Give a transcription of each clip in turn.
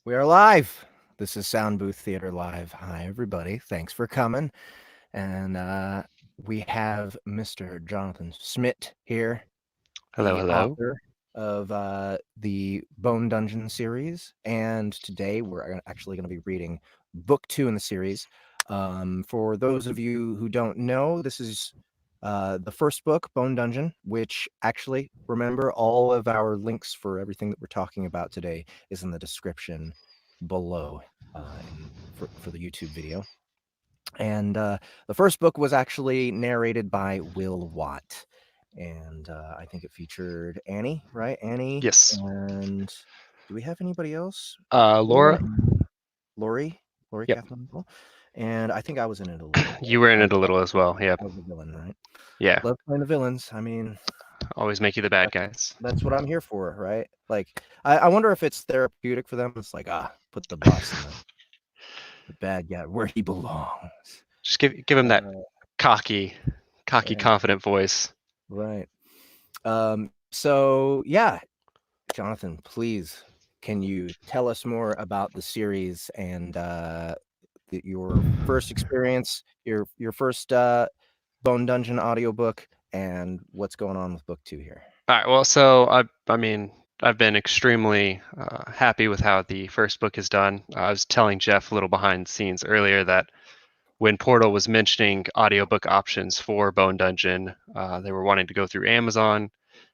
We are live. This is Sound Booth Theater Live. Hi, everybody. Thanks for coming. And we have Mr. Jonathan Smidt here, Hello, the hello. author of the Bone Dungeon series. And today we're actually going to be reading book 2 in the series. For those of you who don't know, this is the first book, Bone Dungeon, which actually, remember, all of our links for everything that we're talking about today is in the description below for the YouTube video. And the first book was actually narrated by Will Watt. And I think it featured Annie, right? Annie. Yes. And do we have anybody else? Laura. Lori, Lori Yep. Kathleen Cole. And I think I was in it a little bit. You were in it a little as well. Yep. I was a villain, right? Yeah. Love playing the villains. I mean, Always make you the bad that's guys. that's what I'm here for, right? Like, I wonder if it's therapeutic for them. It's like, put the boss in the bad guy where he belongs. Just give him that Uh, cocky, yeah, confident voice. right. So yeah, Jonathan, please, can you tell us more about the series and your first experience, your first Bone Dungeon audiobook, and what's going on with book 2 here? All right. Well, so I mean, I've been extremely happy with how the first book is done. I was telling Jeff a little behind the scenes earlier that when Portal was mentioning audiobook options for Bone Dungeon, they were wanting to go through Amazon.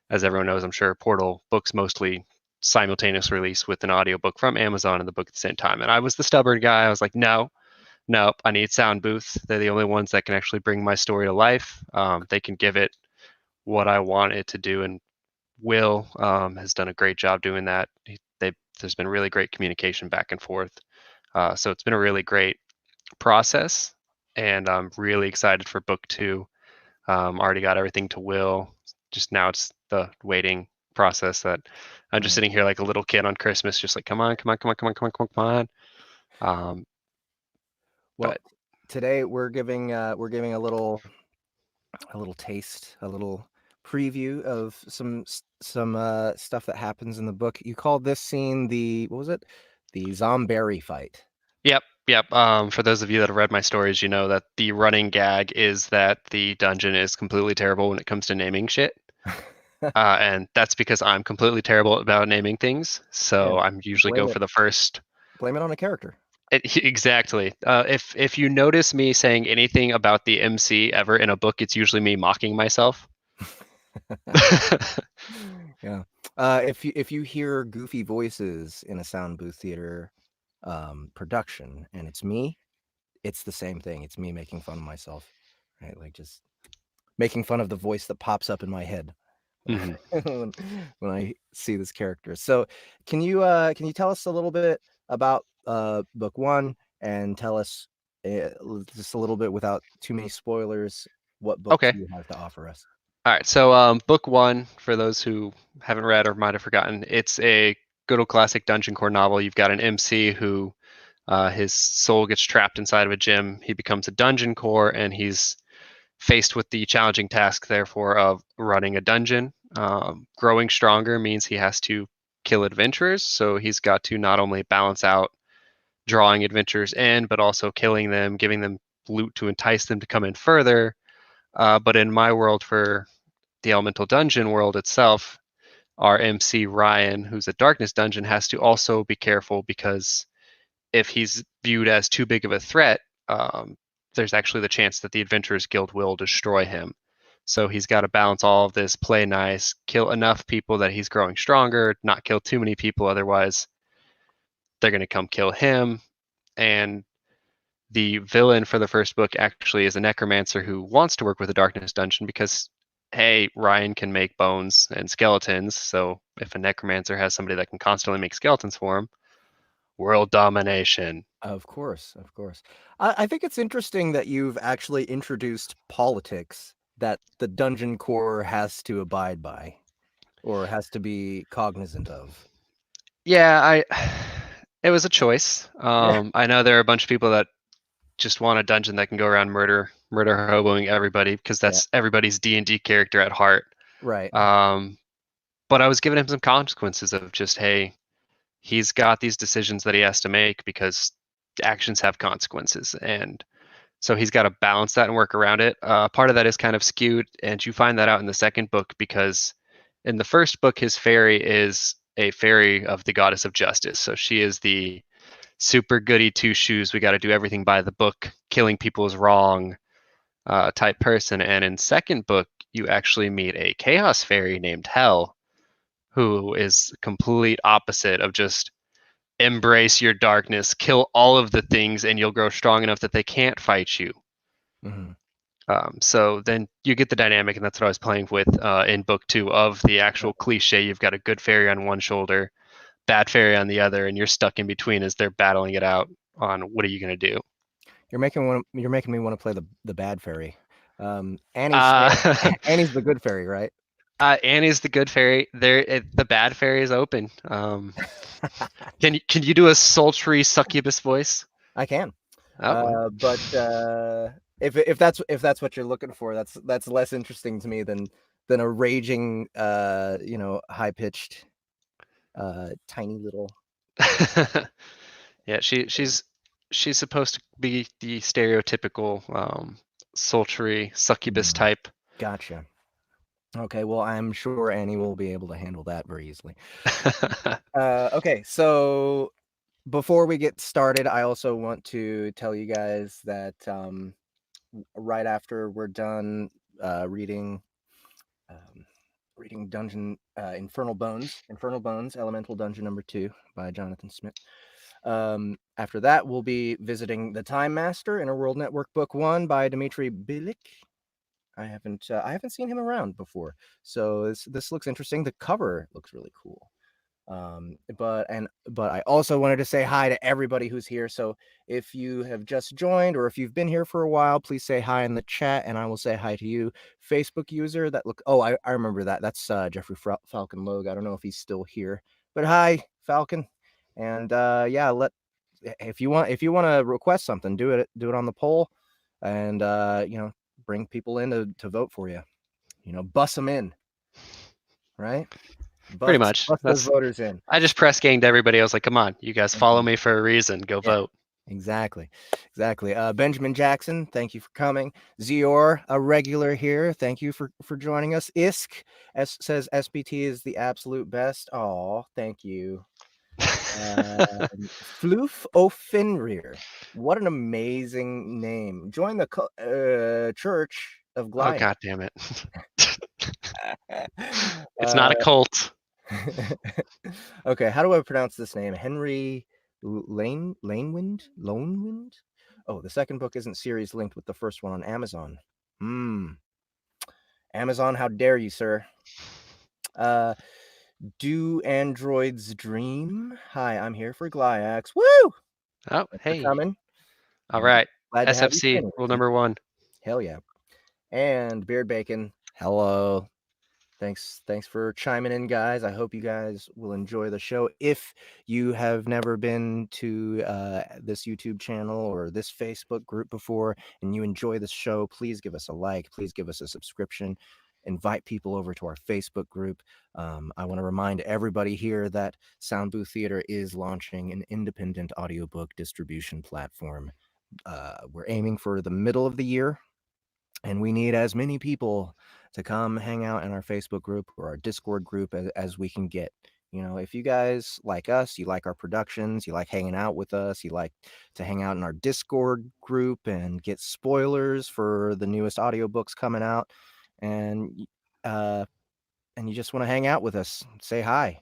As everyone knows, I'm sure Portal books mostly simultaneous release with an audiobook from Amazon and the book at the same time. And I was the stubborn guy. I was like, no, nope, I need Sound Booth. They're the only ones that can actually bring my story to life. They can give it what I want it to do. And Will has done a great job doing that. There's been really great communication back and forth. So it's been a really great process. And I'm really excited for book 2. Already got everything to Will. Just now it's the waiting process that I'm just Right. sitting here like a little kid on Christmas, just like, come on, come on, come on, come on, come on, come on, come on. Well, But today we're giving a little taste, a little preview of some stuff that happens in the book. You called this scene the what was it? The Zomberry fight. yep, yep. For those of you that have read my stories, you know that the running gag is that the dungeon is completely terrible when it comes to naming shit. And that's because I'm completely terrible about naming things. Yeah, So I'm usually go blame for it the first. blame it on a character. Exactly. If you notice me saying anything about the MC ever in a book, it's usually me mocking myself. Yeah. If you hear goofy voices in a sound booth theater production and it's me, it's the same thing. It's me making fun of myself, right? Like just making fun of the voice that pops up in my head Mhm. when, when I see this character. So, can you tell us a little bit about book 1 and tell us just a little bit without too many spoilers what book Okay. 2 has to offer us? All right. So, book 1, for those who haven't read or might have forgotten, it's a good old classic dungeon core novel. You've got an MC who his soul gets trapped inside of a gym. He becomes a dungeon core, and he's faced with the challenging task, therefore, of running a dungeon. Growing stronger means he has to kill adventurers. So he's got to not only balance out drawing adventurers in, but also killing them, giving them loot to entice them to come in further. But in my world, for the Elemental Dungeon world itself, our MC Ryan, who's a Darkness Dungeon, has to also be careful because if he's viewed as too big of a threat, there's actually the chance that the Adventurers Guild will destroy him. So he's got to balance all of this, play nice, kill enough people that he's growing stronger, not kill too many people, otherwise they're going to come kill him. And the villain for the first book actually is a necromancer who wants to work with the Darkness Dungeon because, hey, Ryan can make bones and skeletons. So if a necromancer has somebody that can constantly make skeletons for him, world domination. Of course, of course. I think it's interesting that you've actually introduced politics that the dungeon core has to abide by or has to be cognizant of. Yeah, I it was a choice. Yeah. I know there are a bunch of people that just want a dungeon that can go around murder hoboing everybody because Yeah. that's everybody's D&D character at heart. Right. Um, but I was giving him some consequences of just, hey, he's got these decisions that he has to make because actions have consequences, and so he's got to balance that and work around it. Part of that is kind of skewed, and you find that out in the second book because in the first book, his fairy is a fairy of the goddess of justice. So she is the super goody two shoes. We got to do everything by the book. Killing people is wrong type person. And in second book, you actually meet a chaos fairy named Hell, who is complete opposite of just embrace your darkness, kill all of the things, and you'll grow strong enough that they can't fight you. Mm-hmm. So then you get the dynamic, and that's what I was playing with in book 2 of the actual cliche. You've got a good fairy on one shoulder, bad fairy on the other, and you're stuck in between as they're battling it out on what are you going to do. You're making me want to play the bad fairy. Annie's Uh, Annie's the good fairy, right? Annie's the good fairy. The bad fairy is open. Can you do a sultry succubus voice? I can. Oh, But if that's what you're looking for, that's less interesting to me than a raging, high pitched, tiny little. yeah. She's supposed to be the stereotypical sultry succubus type. Gotcha. Okay, well, I'm sure Annie will be able to handle that very easily. Okay, so before we get started, I also want to tell you guys that right after we're done reading Dungeon Infernal Bones, Elemental Dungeon number 2 by Jonathan Smidt. After that, we'll be visiting The Time Master, Interworld Network Book 1 by Dmitry Bilik. I haven't seen him around before, so this looks interesting. The cover looks really cool. But I also wanted to say hi to everybody who's here. So if you have just joined or if you've been here for a while, please say hi in the chat and I will say hi to you. Facebook user I remember that. That's Jeffrey Falcon Logue. I don't know if he's still here, but hi Falcon. And yeah, if you want to request something, do it on the poll and bring people in to vote for you. Bus them in, right? Pretty much. Bust those voters in. I just press ganged everybody. I was like, come on, you guys follow me for a reason. Go vote. Exactly. Benjamin Jackson, thank you for coming. Zior, a regular here, thank you for joining us. Isk says SBT is the absolute best. Oh, thank you. Floof O'Finrear, what an amazing name. Join the Church of Goliath. Oh, god damn it. It's not a cult. Okay, how do I pronounce this name? Henry Lonewind? Oh, the second book isn't series linked with the first one on Amazon. Amazon, how dare you, sir? Do Androids Dream? Hi, I'm here for Glyax. Woo! Oh, Thanks hey. for coming. All right. Glad to have you SFC, rule number 1. Hell yeah. And Beard Bacon, hello. Thanks for chiming in, guys. I hope you guys will enjoy the show. If you have never been to this YouTube channel or this Facebook group before and you enjoy this show, please give us a like. Please give us a subscription. Invite people over to our Facebook group. I want to remind everybody here that Sound Booth Theater is launching an independent audiobook distribution platform. We're aiming for the middle of the year, and we need as many people to come hang out in our Facebook group or our Discord group as we can get. If you guys like us, you like our productions, you like hanging out with us, you like to hang out in our Discord group and get spoilers for the newest audiobooks coming out, and you just want to hang out with us, say hi,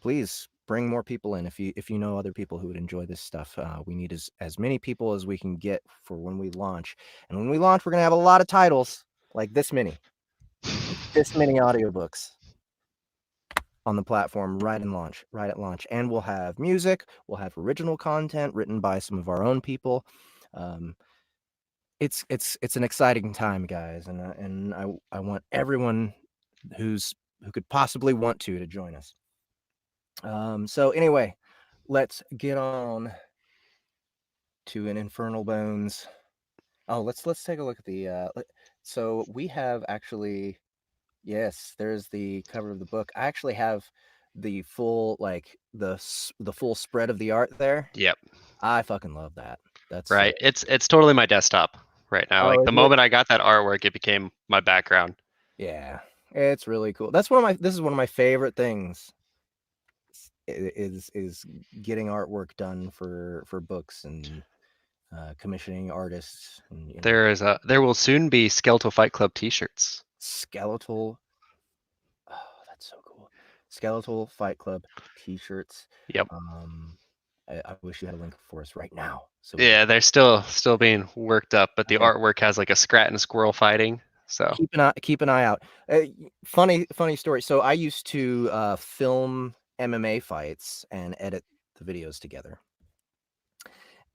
please bring more people in. If you know other people who would enjoy this stuff, we need as many people as we can get for when we launch. And when we launch, we're gonna have a lot of titles, like this many audiobooks on the platform right at launch. And we'll have music, we'll have original content written by some of our own people. It's an exciting time, guys, and I want everyone who could possibly want to join us. So anyway, let's get on to an Infernal Bones. Oh, let's take a look at the so we have actually, yes, there's the cover of the book. I actually have the full like the full spread of the art there. Yep. I fucking love that. That's Right. It's totally my desktop right now. oh, Like is the it? moment I got that artwork, it became my background. Yeah, it's really cool. That's one of my. This is one of my favorite things. Is getting artwork done for books and commissioning artists and There will soon be Skeletal Fight Club T-shirts. skeletal. Oh, that's so cool. Skeletal Fight Club T-shirts. Yep. I wish you had a link for us right now. So Yeah, they're still being worked up, but the okay. artwork has like a Scrat and a squirrel fighting. So Keep an eye out. Funny story. So I used to film MMA fights and edit the videos together.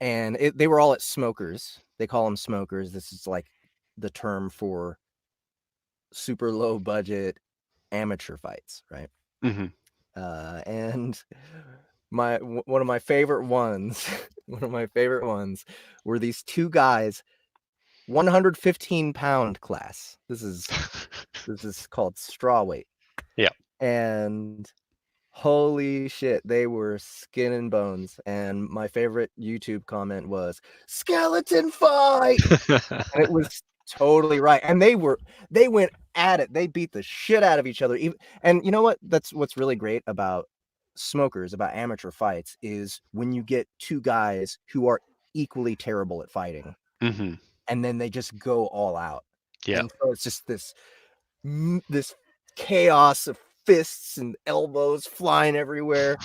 And they were all at Smokers. They call them Smokers. This is like the term for super low budget amateur fights, right? mhm. And one of my favorite ones, one of my favorite ones were these two guys, 115-pound class. This is called straw weight. Yeah. And holy shit, they were skin and bones. And my favorite YouTube comment was skeleton fight. And it was totally right. And they went at it. They beat the shit out of each other. And you know what? That's what's really great about Smokers, about amateur fights, is when you get two guys who are equally terrible at fighting, Mhm. and then they just go all out. Yeah. And so it's just this chaos of fists and elbows flying everywhere.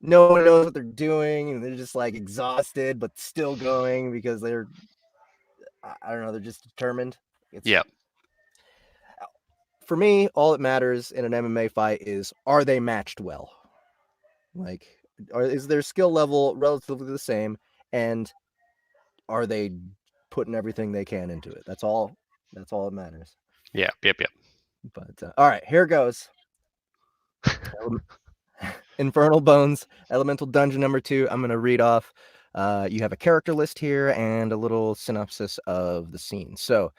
No one knows what they're doing, and they're just like exhausted, but still going because they're, I don't know, they're just determined. Yeah. For me, all that matters in an MMA fight is, are they matched well? Like, is their skill level relatively the same, and are they putting everything they can into it? That's all that matters. Yeah. Yep. Yep. But all right, here goes. Infernal Bones, Elemental Dungeon number 2. I'm going to read off. You have a character list here and a little synopsis of the scene. So,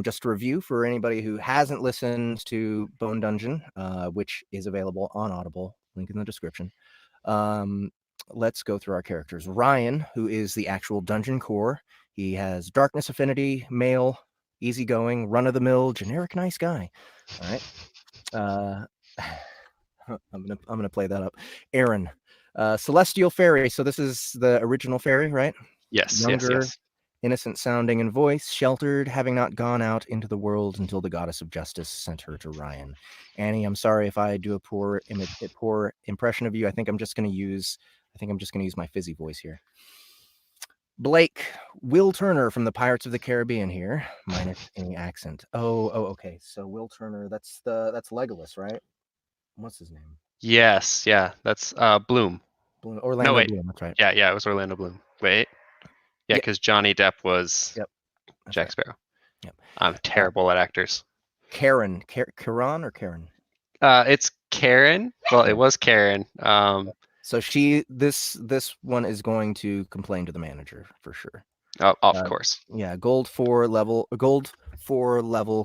just a review for anybody who hasn't listened to Bone Dungeon, which is available on Audible, link in the description. Let's go through our characters. Ryan, who is the actual dungeon core, he has darkness affinity, male, easygoing, run-of-the-mill, generic nice guy. All right. I'm gonna play that up. Aaron, celestial fairy. So this is the original fairy, right? Yes. Younger, Yes. innocent sounding in voice, sheltered, having not gone out into the world until the goddess of justice sent her to Ryan. Annie, I'm sorry if I do a poor impression of you. I think I'm just gonna use my fizzy voice here. Blake, Will Turner from the Pirates of the Caribbean here, minus any accent. Oh, okay. So Will Turner, that's Legolas, right? What's his name? Yes. Yeah. That's Bloom. Bloom, No, Orlando wait. Bloom. That's right. Yeah. It was Orlando Bloom. Wait. Yeah, Yeah. because Johnny Depp was Yep. That's Jack right. Sparrow. Yep. I'm terrible at actors. Karen or Karen? It's Karen. Well, it Karen. was Karen. So this one is going to complain to the manager for sure. Of course. Yeah, gold 4 level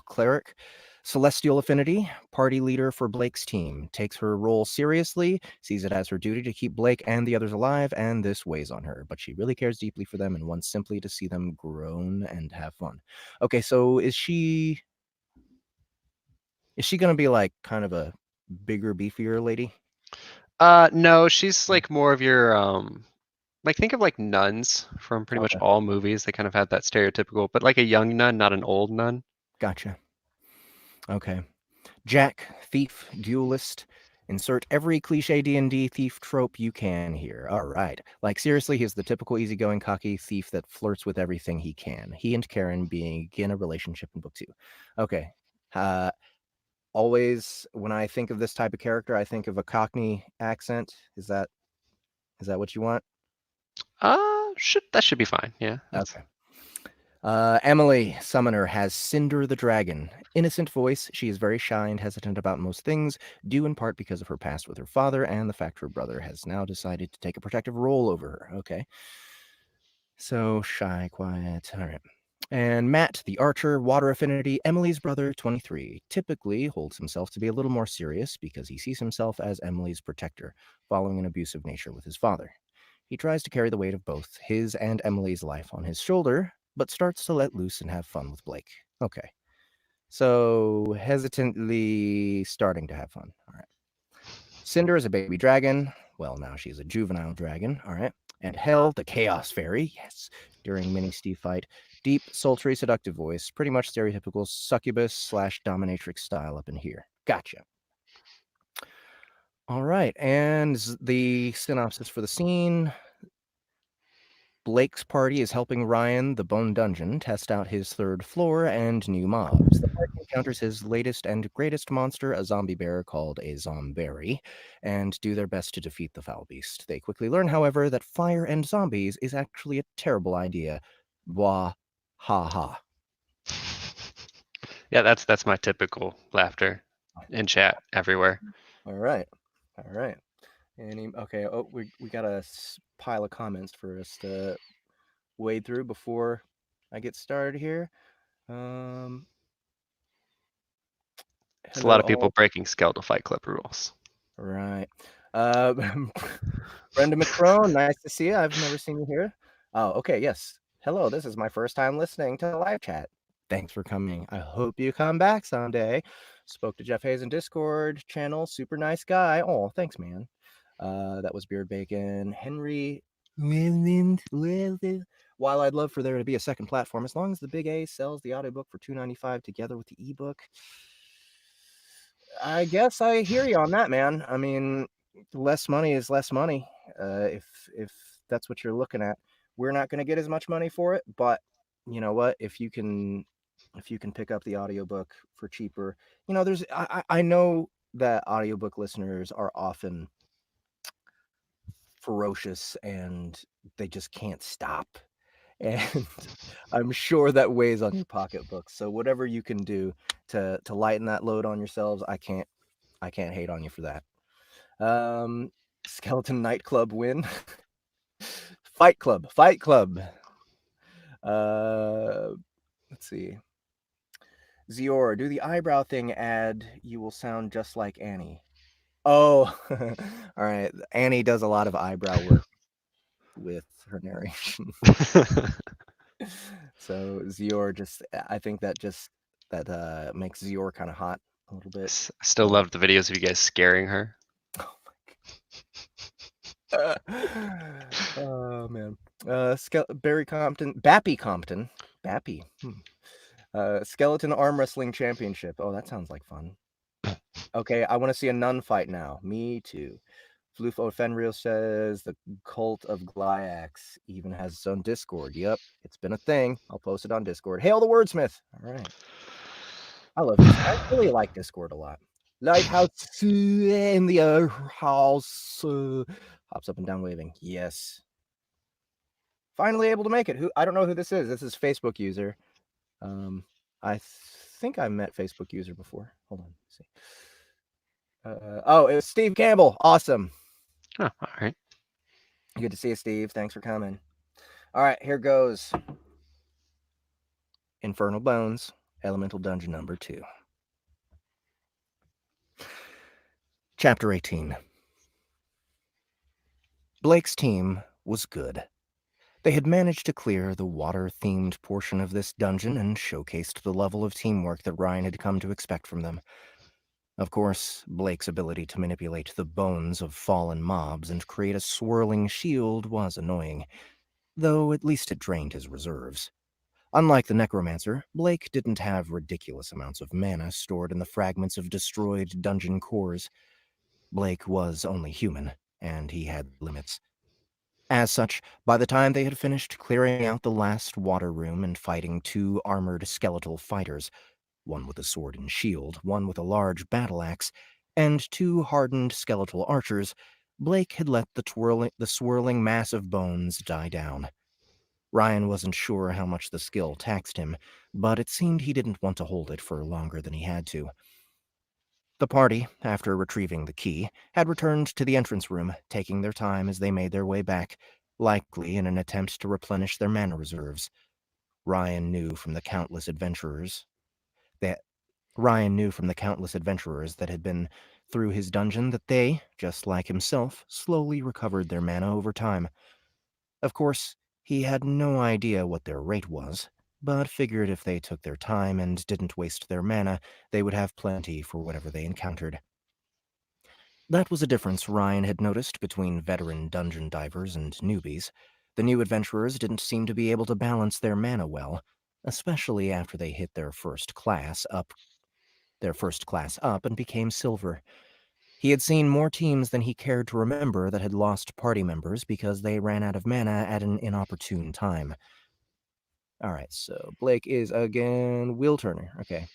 cleric. Celestial affinity, party leader for Blake's team, takes her role seriously, sees it as her duty to keep Blake and the others alive, and this weighs on her. But she really cares deeply for them and wants simply to see them grown and have fun. Okay, so is she gonna be like kind of a bigger, beefier lady? No, she's like more of your like think of like nuns from pretty much Okay, all movies. They kind of had that stereotypical, but like a young nun, not an old nun. gotcha. Okay. Jack, thief, duelist. Insert every cliche D&D thief trope you can here. All right. Like, seriously, he's the typical easygoing, cocky thief that flirts with everything he can. He and Karen begin a relationship in book 2. Okay. Always, when I think of this type of character, I think of a Cockney accent. Is that what you want? That should be fine. Yeah. Okay. Emily, Summoner, has Cinder the Dragon. Innocent voice, she is very shy and hesitant about most things, due in part because of her past with her father and the fact her brother has now decided to take a protective role over her. Okay. So, shy, quiet. All right. And Matt, the archer, water affinity, Emily's brother, 23, typically holds himself to be a little more serious because he sees himself as Emily's protector, following an abusive nature with his father. He tries to carry the weight of both his and Emily's life on his shoulder, but starts to let loose and have fun with Blake. Okay. So, hesitantly starting to have fun. All right. Cinder is a baby dragon. Well, now she's a juvenile dragon. All right. And Hell, the chaos fairy. Yes. During mini Steve fight. Deep, sultry, seductive voice. Pretty much stereotypical succubus / dominatrix style up in here. Gotcha. All right. And the synopsis for the scene. Blake's party is helping Ryan, the Bone Dungeon, test out his third floor and new mobs. The party encounters his latest and greatest monster, a zombie bear called a Zomberry, and do their best to defeat the foul beast. They quickly learn, however, that fire and zombies is actually a terrible idea. Wah, ha ha. Yeah, that's my typical laughter in chat everywhere. All right. All right. Okay, oh, we got a pile of comments for us to wade through before I get started here. It's a lot of Hello, people all. breaking Skeletal Fight Club rules. Right. Brenda McCrone, nice to see you. I've never seen you here. Oh, okay, yes. Hello, this is my first time listening to the live chat. Thanks for coming. I hope you come back someday. Spoke to Jeff Hayes in Discord channel. Super nice guy. Oh, thanks, man. That was Beard Bacon. Henry. While I'd love for there to be a second platform, as long as the Big A sells the audiobook for $2.95 together with the ebook, I guess I hear you on that, man. I mean, less money is less money. If that's what you're looking at, we're not going to get as much money for it, but you know what? If you can pick up the audiobook for cheaper, there's I know that audiobook listeners are often ferocious and they just can't stop. And I'm sure that weighs on your pocketbook. So whatever you can do to lighten that load on yourselves, I can't hate on you for that. Skeleton Nightclub win. Fight Club. Let's see. Zior, do the eyebrow thing, add you will sound just like Annie. Oh, all right. Annie does a lot of eyebrow work with her narration. So Zior I think that makes Zior kind of hot a little bit. Still love the videos of you guys scaring her. Oh my god. Oh man. Barry Compton, Bappy Compton, Bappy. Skeleton Arm Wrestling Championship. Oh, that sounds like fun. Okay, I want to see a nun fight now. Me too. Flufo Fenrir says the cult of Glyax even has its own Discord. Yep, it's been a thing. I'll post it on Discord. Hail the Wordsmith. All right. I love this. I really like Discord a lot. Lighthouse in the house. Hops up and down waving. Yes. Finally able to make it. I don't know who this is. This is Facebook user. I think I met Facebook user before. Hold on. Let's see. Oh, it was Steve Campbell. Awesome. Oh, all right. Good to see you, Steve. Thanks for coming. All right, here goes. Infernal Bones, Elemental Dungeon number 2. Chapter 18. Blake's team was good. They had managed to clear the water-themed portion of this dungeon and showcased the level of teamwork that Ryan had come to expect from them. Of course, Blake's ability to manipulate the bones of fallen mobs and create a swirling shield was annoying, though at least it drained his reserves. Unlike the necromancer, Blake didn't have ridiculous amounts of mana stored in the fragments of destroyed dungeon cores. Blake was only human, and he had limits. As such, by the time they had finished clearing out the last water room and fighting 2 armored skeletal fighters, one with a sword and shield, one with a large battle axe, and 2 hardened skeletal archers, Blake had let the swirling mass of bones die down. Ryan wasn't sure how much the skill taxed him, but it seemed he didn't want to hold it for longer than he had to. The party, after retrieving the key, had returned to the entrance room, taking their time as they made their way back, likely in an attempt to replenish their mana reserves. Ryan knew from the countless adventurers that Ryan knew from the countless adventurers that had been through his dungeon that they, just like himself, slowly recovered their mana over time. Of course, he had no idea what their rate was, but figured if they took their time and didn't waste their mana, they would have plenty for whatever they encountered. That was a difference Ryan had noticed between veteran dungeon divers and newbies. The new adventurers didn't seem to be able to balance their mana well, especially after they hit their first class up and became silver. He had seen more teams than he cared to remember that had lost party members because they ran out of mana at an inopportune time. All right, so Blake is again Will Turner. Okay.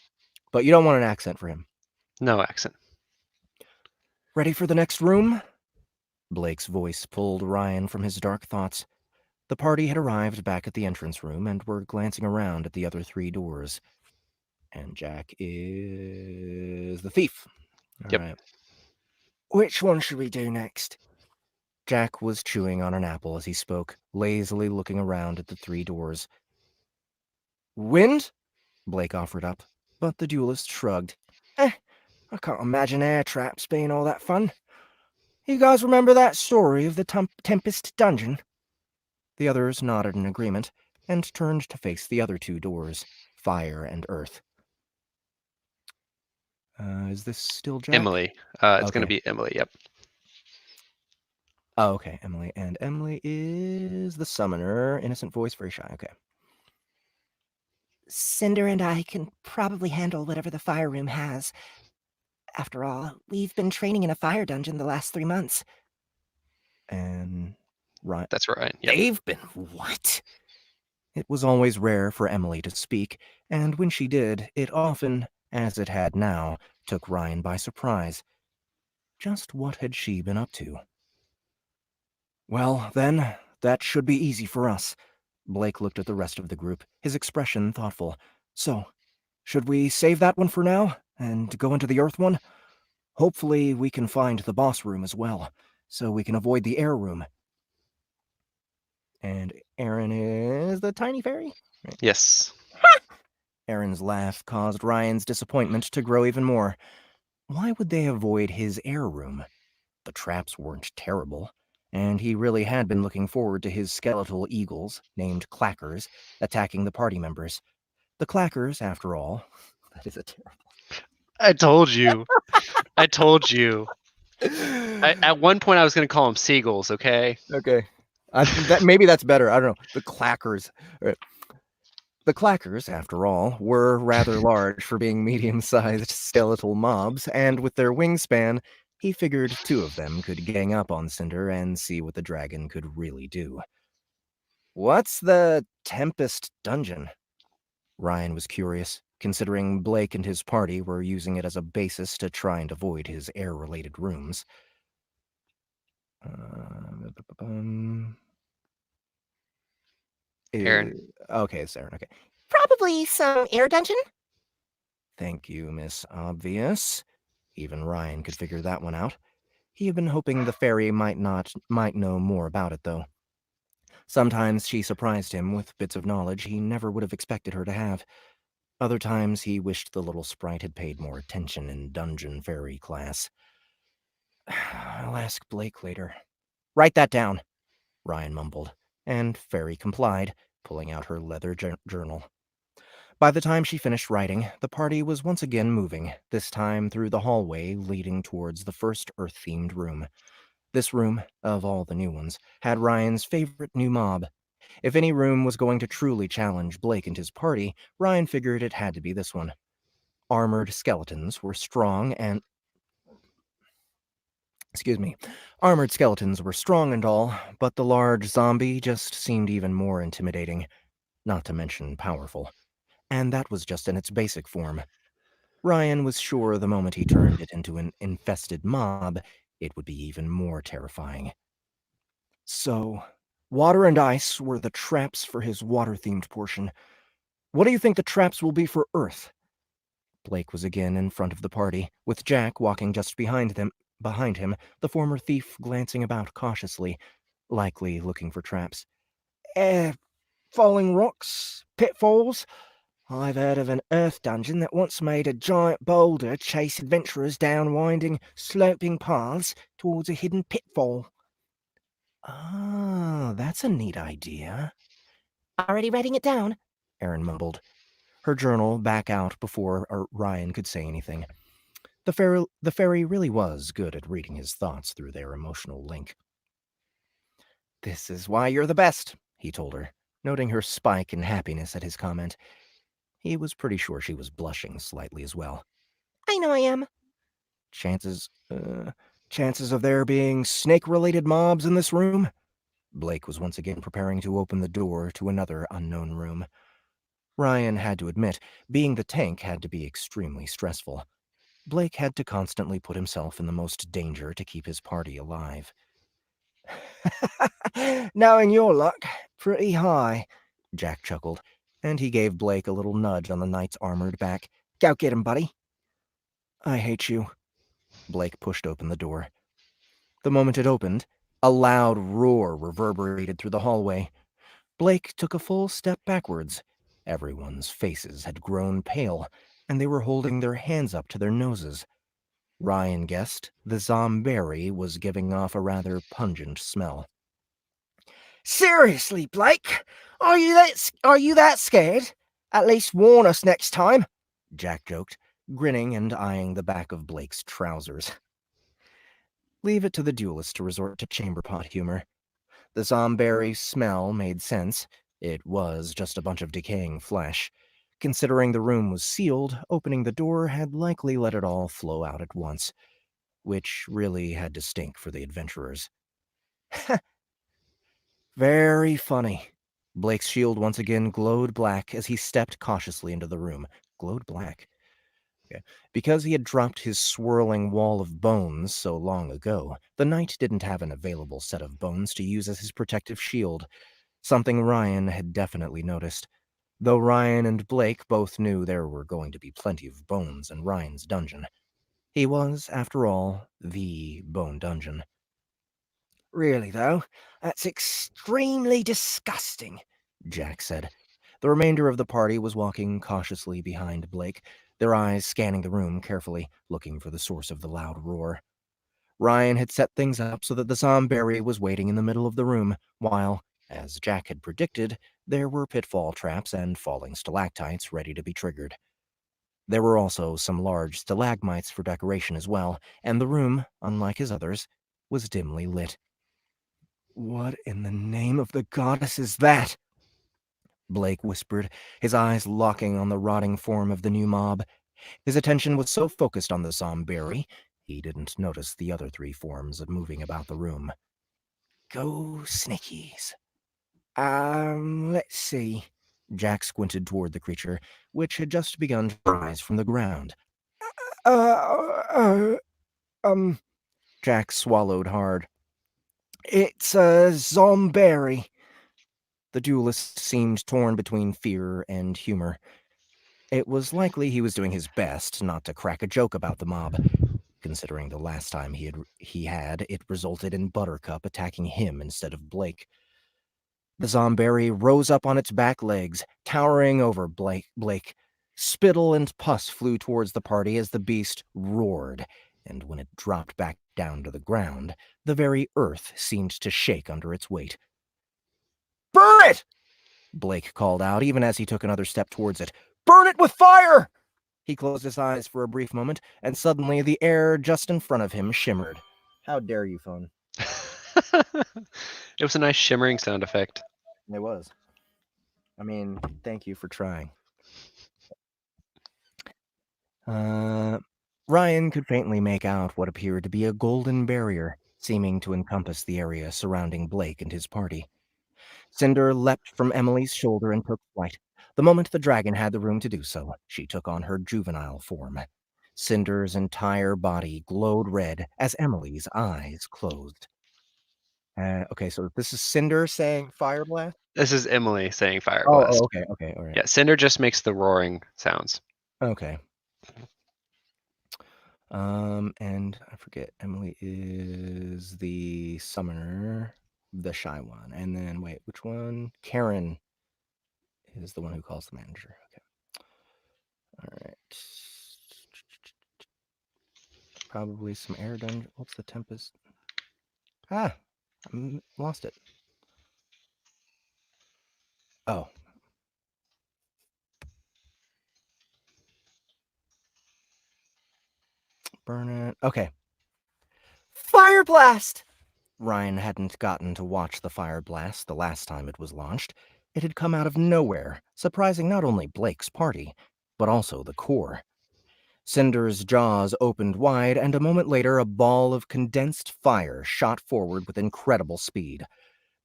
But you don't want an accent for him. No accent. Ready for the next room? Blake's voice pulled Ryan from his dark thoughts. The party had arrived back at the entrance room and were glancing around at the other 3 doors. And Jack is the thief. All Yep. right. Which one should we do next? Jack was chewing on an apple as he spoke, lazily looking around at the 3 doors. Wind? Blake offered up, but the duelist shrugged. I can't imagine air traps being all that fun. You guys remember that story of the Tempest Dungeon? The others nodded in agreement and turned to face the other 2 doors, fire and earth. Is this still Jack? Emily. It's going to Okay. be Emily. Yep. Oh, okay, Emily. And Emily is the summoner. Innocent voice, very shy. Okay. Cinder and I can probably handle whatever the fire room has. After all, we've been training in a fire dungeon the last 3 months. And Ryan. That's right. Yep. They've been what? It was always rare for Emily to speak, and when she did, it often, as it had now, took Ryan by surprise. Just what had she been up to? Well, then, that should be easy for us. Blake looked at the rest of the group, his expression thoughtful. So, should we save that one for now, and go into the Earth one? Hopefully we can find the boss room as well, so we can avoid the air room. And Aaron is the tiny fairy? Right. Yes. Aaron's laugh caused Ryan's disappointment to grow even more. Why would they avoid his air room? The traps weren't terrible, and he really had been looking forward to his skeletal eagles, named Clackers, attacking the party members. The Clackers, after all, that is a terrible... I told you. I told you. At one point, I was going to call them seagulls, okay? Okay. Maybe that's better. I don't know. The Clackers. The Clackers, after all, were rather large for being medium-sized skeletal mobs, and with their wingspan, he figured 2 of them could gang up on Cinder and see what the dragon could really do. What's the Tempest Dungeon? Ryan was curious, considering Blake and his party were using it as a basis to try and avoid his air-related rooms. Aaron. Okay, it's Aaron. Okay. Probably some air dungeon? Thank you, Miss Obvious. Even Ryan could figure that one out. He had been hoping the fairy might know more about it, though. Sometimes she surprised him with bits of knowledge he never would have expected her to have. Other times he wished the little sprite had paid more attention in dungeon fairy class. I'll ask Blake later. Write that down, Ryan mumbled, and Fairy complied, pulling out her leather journal. By the time she finished writing, the party was once again moving, this time through the hallway leading towards the first Earth-themed room. This room, of all the new ones, had Ryan's favorite new mob. If any room was going to truly challenge Blake and his party, Ryan figured it had to be this one. Armored skeletons were strong and... Armored skeletons were strong and all, but the large zombie just seemed even more intimidating, not to mention powerful. And that was just in its basic form. Ryan was sure the moment he turned it into an infested mob, it would be even more terrifying. So, water and ice were the traps for his water-themed portion. What do you think the traps will be for Earth? Blake was again in front of the party, with Jack walking just behind him, the former thief glancing about cautiously, likely looking for traps. falling rocks, pitfalls. I've heard of an earth dungeon that once made a giant boulder chase adventurers down winding, sloping paths towards a hidden pitfall. Ah, that's a neat idea. Already writing it down? Erin mumbled, her journal back out before Ryan could say anything. The fairy really was good at reading his thoughts through their emotional link. This is why you're the best, he told her, noting her spike in happiness at his comment. He was pretty sure she was blushing slightly as well. I know I am. Chances of there being snake-related mobs in this room? Blake was once again preparing to open the door to another unknown room. Ryan had to admit, being the tank had to be extremely stressful. Blake had to constantly put himself in the most danger to keep his party alive. Knowing your luck, pretty high, Jack chuckled, and he gave Blake a little nudge on the knight's armored back. Go get him, buddy. I hate you. Blake pushed open the door. The moment it opened, a loud roar reverberated through the hallway. Blake took a full step backwards. Everyone's faces had grown pale, and they were holding their hands up to their noses. Ryan guessed the zomberry was giving off a rather pungent smell. Seriously, Blake? Are you that scared? At least warn us next time, Jack joked, grinning and eyeing the back of Blake's trousers. Leave it to the duelist to resort to chamberpot humor. The zomberry smell made sense. It was just a bunch of decaying flesh. Considering the room was sealed, opening the door had likely let it all flow out at once, which really had to stink for the adventurers. Very funny. Blake's shield once again glowed black as he stepped cautiously into the room. Glowed black. Okay. Because he had dropped his swirling wall of bones so long ago, the knight didn't have an available set of bones to use as his protective shield, something Ryan had definitely noticed. Though Ryan and Blake both knew there were going to be plenty of bones in Ryan's dungeon. He was, after all, the Bone Dungeon. Really, though, that's extremely disgusting, Jack said. The remainder of the party was walking cautiously behind Blake, their eyes scanning the room carefully, looking for the source of the loud roar. Ryan had set things up so that the zomberry was waiting in the middle of the room, while, as Jack had predicted, there were pitfall traps and falling stalactites ready to be triggered. There were also some large stalagmites for decoration as well, and the room, unlike his others, was dimly lit. What in the name of the goddess is that? Blake whispered, his eyes locking on the rotting form of the new mob. His attention was so focused on the zomberry, he didn't notice the other three forms moving about the room. Go snakies. Let's see. Jack squinted toward the creature, which had just begun to rise from the ground. Jack swallowed hard. It's a zomberry. The duelist seemed torn between fear and humor. It was likely he was doing his best not to crack a joke about the mob, considering the last time he had it resulted in Buttercup attacking him instead of Blake. The zomberry rose up on its back legs, towering over Blake. Spittle and pus flew towards the party as the beast roared, and when it dropped back down to the ground, the very earth seemed to shake under its weight. Burn it! Blake called out, even as he took another step towards it. Burn it with fire! He closed his eyes for a brief moment, and suddenly the air just in front of him shimmered. How dare you, phone? It was a nice shimmering sound effect. It was. I mean, thank you for trying. Ryan could faintly make out what appeared to be a golden barrier, seeming to encompass the area surrounding Blake and his party. Cinder leapt from Emily's shoulder and took flight. The moment the dragon had the room to do so, she took on her juvenile form. Cinder's entire body glowed red as Emily's eyes closed. Okay, so this is Cinder saying fire blast? This is Emily saying fire blast. Oh, okay, all right. Yeah, Cinder just makes the roaring sounds. Okay. And I forget, Emily is the summoner, the shy one. And then, wait, which one? Karen. is the one who calls the manager. Okay. All right. Probably some air dungeon. What's the tempest? Ah, I lost it. Oh. Burn it. Okay. Fire blast! Ryan hadn't gotten to watch the fire blast the last time it was launched. It had come out of nowhere, surprising not only Blake's party, but also the core. Cinder's jaws opened wide, and a moment later, a ball of condensed fire shot forward with incredible speed.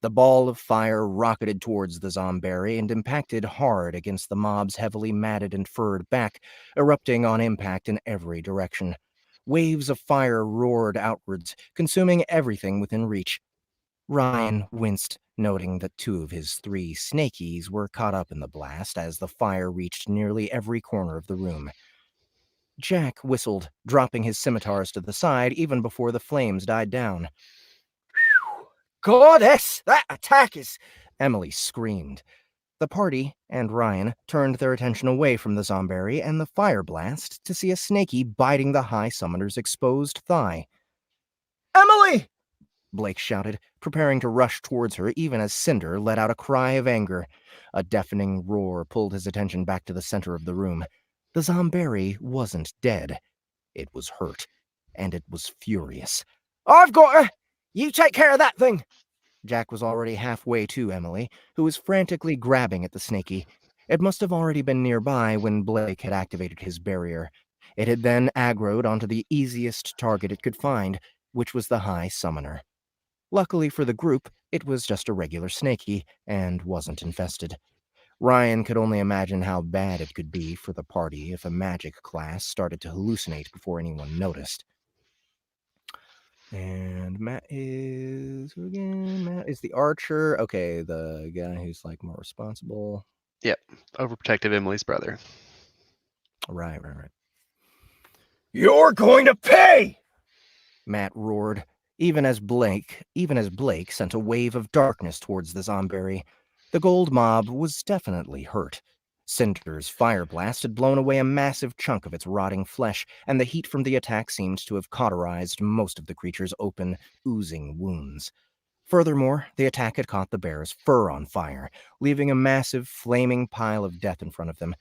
The ball of fire rocketed towards the Zomberry and impacted hard against the mob's heavily matted and furred back, erupting on impact in every direction. Waves of fire roared outwards, consuming everything within reach. Ryan winced, noting that 2 of his 3 snakies were caught up in the blast as the fire reached nearly every corner of the room. Jack whistled, dropping his scimitars to the side even before the flames died down. Goddess, that attack is... Emily screamed. The party and Ryan turned their attention away from the Zomberry and the fire blast to see a snaky biting the High Summoner's exposed thigh. Emily! Blake shouted, preparing to rush towards her even as Cinder let out a cry of anger. A deafening roar pulled his attention back to the center of the room. The Zomberry wasn't dead. It was hurt, and it was furious. I've got her! You take care of that thing! Jack was already halfway to Emily, who was frantically grabbing at the snaky. It must have already been nearby when Blake had activated his barrier. It had then aggroed onto the easiest target it could find, which was the High Summoner. Luckily for the group, it was just a regular snaky and wasn't infested. Ryan could only imagine how bad it could be for the party if a magic class started to hallucinate before anyone noticed. And Matt is who again? Matt is the archer. Okay, the guy who's like more responsible. Yep, overprotective Emily's brother. Right. You're going to pay! Matt roared, even as Blake sent a wave of darkness towards the Zomberry. The gold mob was definitely hurt. Cinder's fire blast had blown away a massive chunk of its rotting flesh, and the heat from the attack seemed to have cauterized most of the creature's open, oozing wounds. Furthermore, the attack had caught the bear's fur on fire, leaving a massive, flaming pile of death in front of them.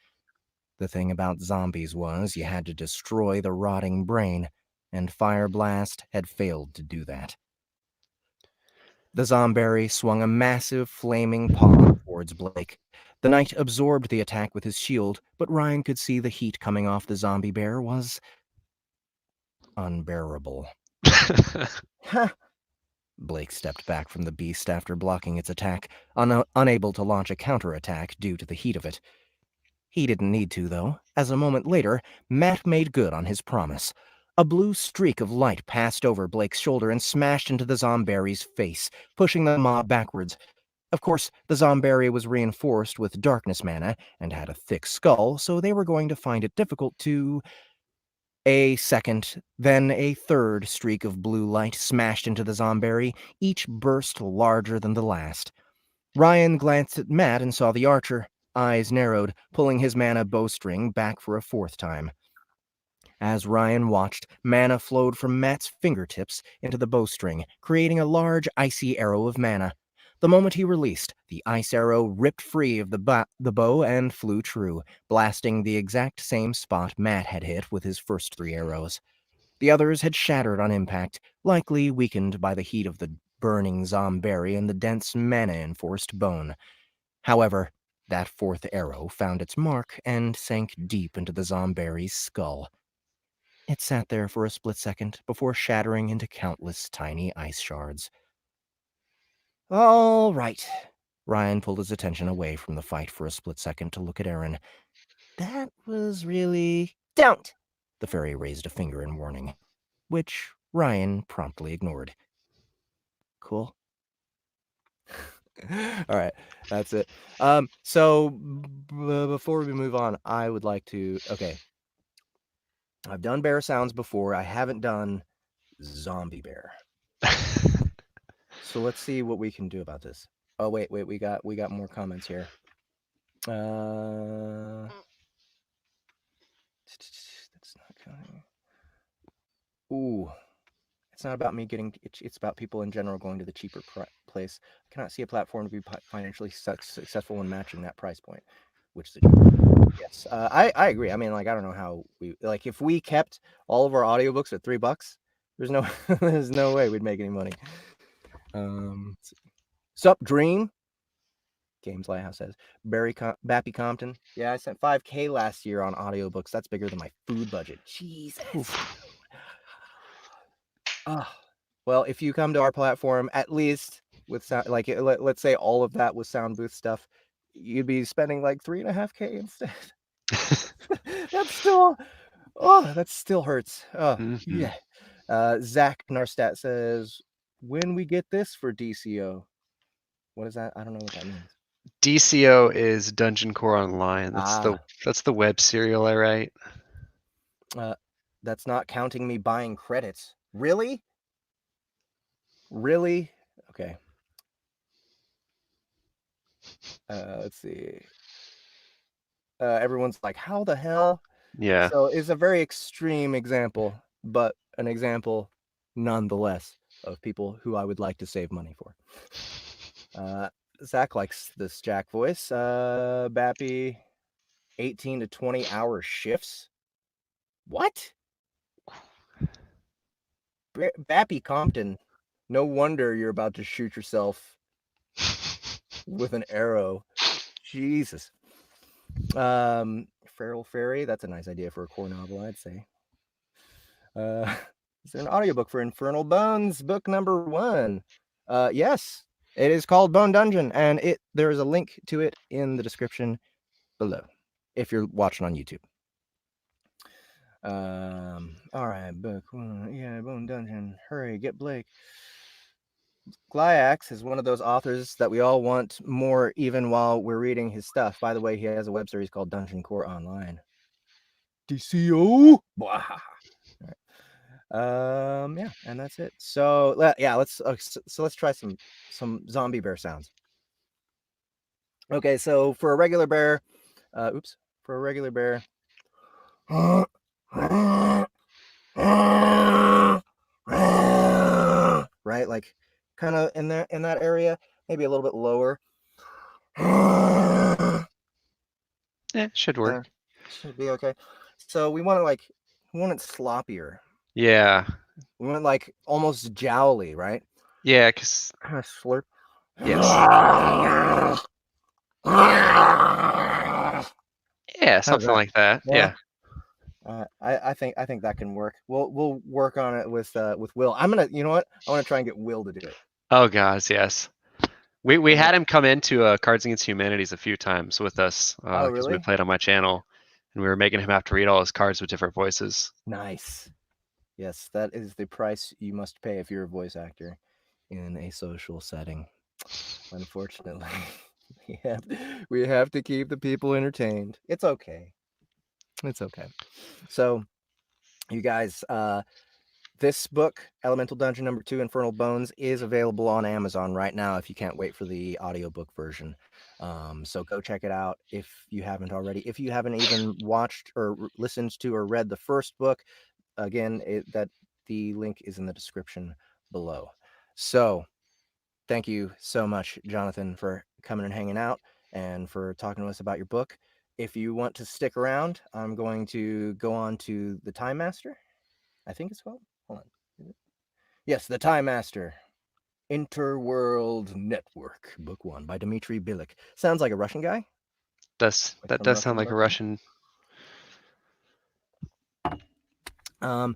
The thing about zombies was you had to destroy the rotting brain, and Fire Blast had failed to do that. The Zomberry swung a massive, flaming paw towards Blake. The knight absorbed the attack with his shield, but Ryan could see the heat coming off the zombie bear was unbearable. Ha! Blake stepped back from the beast after blocking its attack, unable to launch a counterattack due to the heat of it. He didn't need to, though, as a moment later, Matt made good on his promise. A blue streak of light passed over Blake's shoulder and smashed into the Zomberry's face, pushing the mob backwards. Of course, the Zomberry was reinforced with darkness mana and had a thick skull, so they were going to find it difficult to... A second, then a third streak of blue light smashed into the Zomberry, each burst larger than the last. Ryan glanced at Matt and saw the archer, eyes narrowed, pulling his mana bowstring back for a 4th time. As Ryan watched, mana flowed from Matt's fingertips into the bowstring, creating a large icy arrow of mana. The moment he released, the ice arrow ripped free of the bow and flew true, blasting the exact same spot Matt had hit with his first 3 arrows. The others had shattered on impact, likely weakened by the heat of the burning Zomberry and the dense mana-enforced bone. However, that 4th arrow found its mark and sank deep into the Zomberry's skull. It sat there for a split second before shattering into countless tiny ice shards. All right. Ryan pulled his attention away from the fight for a split second to look at Aaron. That was really... Don't! The fairy raised a finger in warning, which Ryan promptly ignored. Cool. All right, that's it. So before we move on, I would like to... Okay. I've done bear sounds before. I haven't done zombie bear. So let's see what we can do about this. Oh, wait, we got more comments here. That's not counting. Ooh, it's not about me getting. It's about people in general going to the cheaper place. I cannot see a platform to be financially successful in matching that price point, which is a joke. Yes, I agree. I mean, like, I don't know how we like if we kept all of our audiobooks at $3, there's no there's no way we'd make any money. Sup Dream. Games Lighthouse says Bappy Compton. Yeah, I spent $5K last year on audiobooks. That's bigger than my food budget. Jesus. Well, if you come to our platform, at least with sound, like let's say all of that was sound booth stuff, you'd be spending like $3.5K instead. That's still, that still hurts. Yeah. Zach Narstat says, when we get this for DCO. What is that? I don't know what that means. DCO is Dungeon Core Online. That's the web serial I write. That's not counting me buying credits. Really? Really? Okay. Let's see. Everyone's like, how the hell? Yeah. So it's a very extreme example, but an example nonetheless of people who I would like to save money for. Zach likes this Jack voice. Bappy, 18 to 20 hour shifts. What? Bappy Compton. No wonder you're about to shoot yourself with an arrow. Jesus. Feral Fairy. That's a nice idea for a core novel, I'd say. Is there an audiobook for Infernal Bones, book number 1? Yes, it is called Bone Dungeon, and there is a link to it in the description below if you're watching on YouTube. All right, book 1. Yeah, Bone Dungeon. Hurry, get Blake. Glyax is one of those authors that we all want more even while we're reading his stuff. By the way, he has a web series called Dungeon Core Online. DCO. Yeah, and that's it. So let's try some zombie bear sounds. Okay, so for a regular bear, right, like kind of in that area, maybe a little bit lower. Yeah, should work. Should be okay. So we want it sloppier. Yeah. We want like almost jowly, right? Yeah, because Kind of slurp. yes. Yeah, something like that. Yeah. I think that can work. We'll work on it with Will. You know what? I want to try and get Will to do it. Oh gosh, yes. We had him come into Cards Against Humanities a few times with us because really? we played on my channel, and we were making him have to read all his cards with different voices. Nice. Yes, that is the price you must pay if you're a voice actor in a social setting. Unfortunately, we have to keep the people entertained. It's okay. It's okay. So, you guys, this book, Elemental Dungeon number 2, Infernal Bones, is available on Amazon right now if you can't wait for the audiobook version. So go check it out if you haven't already. If you haven't even watched or listened to or read the first book, again, the link is in the description below. So thank you so much, Jonathan, for coming and hanging out and for talking to us about your book. If you want to stick around, I'm going to go on to the Time Master. I think it's called. Hold on. Yes, the Time Master. Interworld Network, book 1 by Dmitry Bilik. Sounds like a Russian guy. That does sound like a Russian. And